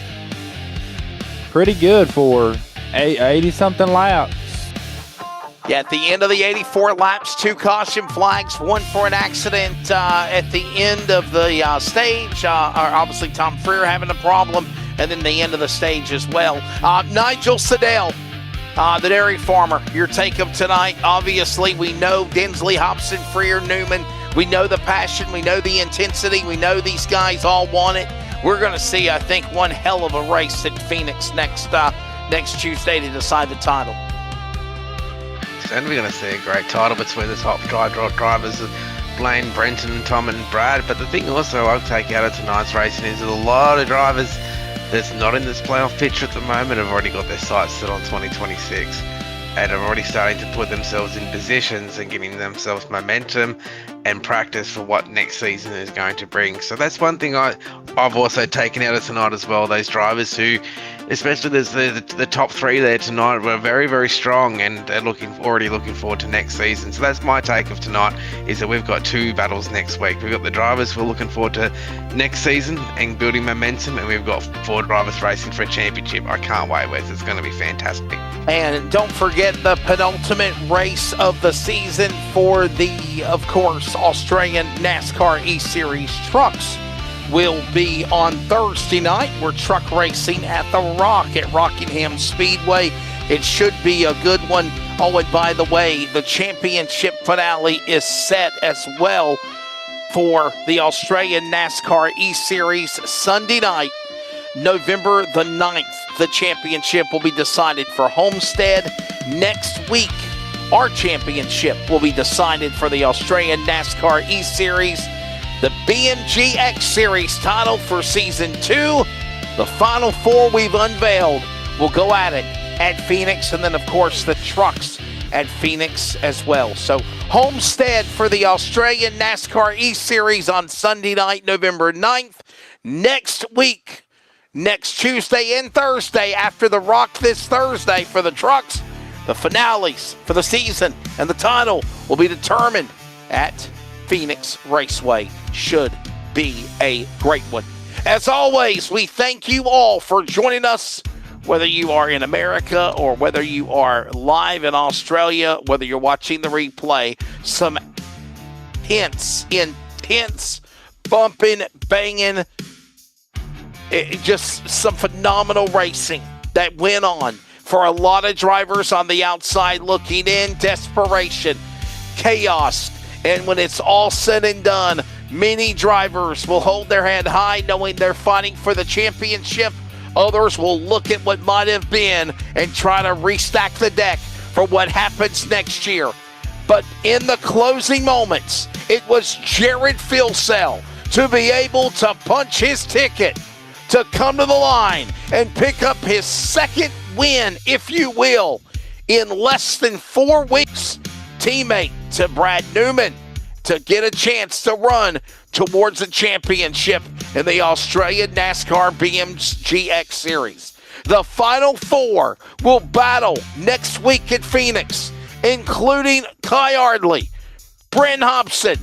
Pretty good for 80-something laps. Yeah, at the end of the 84 laps, 2 caution flags, 1 for an accident at the end of the stage. Obviously, Tom Freer having a problem, and then the end of the stage as well. Nigel Siddell, the dairy farmer, your take of tonight. Obviously, we know Densley, Hobson, Freer, Newman. We know the passion. We know the intensity. We know these guys all want it. We're going to see, I think, one hell of a race at Phoenix next Tuesday to decide the title. And we're going to see a great title between the top drivers of Blaine, Brenton, Tom and Brad. But the thing also I'll take out of tonight's racing is that a lot of drivers that's not in this playoff picture at the moment have already got their sights set on 2026 and are already starting to put themselves in positions and giving themselves momentum and practice for what next season is going to bring. So that's one thing I've also taken out of tonight as well. Those drivers who, especially the top 3 there tonight, were very, very strong and they're already looking forward to next season. So that's my take of tonight, is that we've got 2 battles next week. We've got the drivers who are looking forward to next season and building momentum, and we've got 4 drivers racing for a championship. I can't wait, Wes. It's going to be fantastic. And don't forget the penultimate race of the season for the, of course, Australian NASCAR E-Series trucks will be on Thursday night. We're truck racing at the Rock at Rockingham Speedway. It should be a good one. Oh, and by the way, the championship finale is set as well for the Australian NASCAR E-Series Sunday night, November the 9th. The championship will be decided for Homestead. Next week, our championship will be decided for the Australian NASCAR E-Series. The BMG X Series title for Season 2. The final 4 we've unveiled will go at it at Phoenix, and then, of course, the trucks at Phoenix as well. So Homestead for the Australian NASCAR E-Series on Sunday night, November 9th. Next week, next Tuesday and Thursday after the Rock this Thursday for the trucks, the finales for the season and the title will be determined at Phoenix Raceway. Should be a great one. As always, we thank you all for joining us, whether you are in America or whether you are live in Australia, whether you're watching the replay. Some intense, bumping, banging, just some phenomenal racing that went on for a lot of drivers on the outside looking in. Desperation, chaos, and when it's all said and done, many drivers will hold their head high knowing they're fighting for the championship. Others will look at what might have been and try to restack the deck for what happens next year. But in the closing moments, it was Jared Filsell to be able to punch his ticket, to come to the line and pick up his second win, if you will, in less than 4 weeks. Teammate to Brad Newman to get a chance to run towards a championship in the Australian NASCAR BMG X Series. The final 4 will battle next week at Phoenix, including Kai Ardley, Brent Hobson,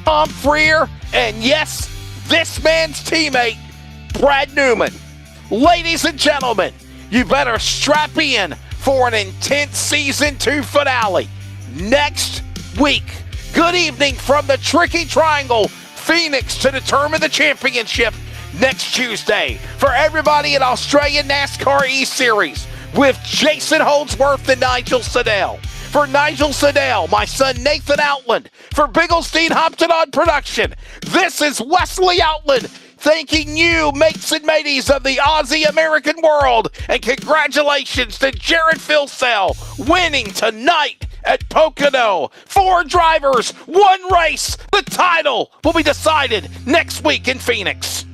Tom Freer, and yes, this man's teammate, Brad Newman. Ladies and gentlemen, you better strap in for an intense Season 2 finale next week. Good evening from the Tricky Triangle, Phoenix, to determine the championship next Tuesday. For everybody at Australian NASCAR E-Series, with Jason Holdsworth and Nigel Siddell. For Nigel Siddell, my son Nathan Outland. For Bigglestein Hopton on production, this is Wesley Outland thanking you, mates and mateys of the Aussie American world. And congratulations to Jared Filsell winning tonight at Pocono. 4 drivers, 1 race. The title will be decided next week in Phoenix.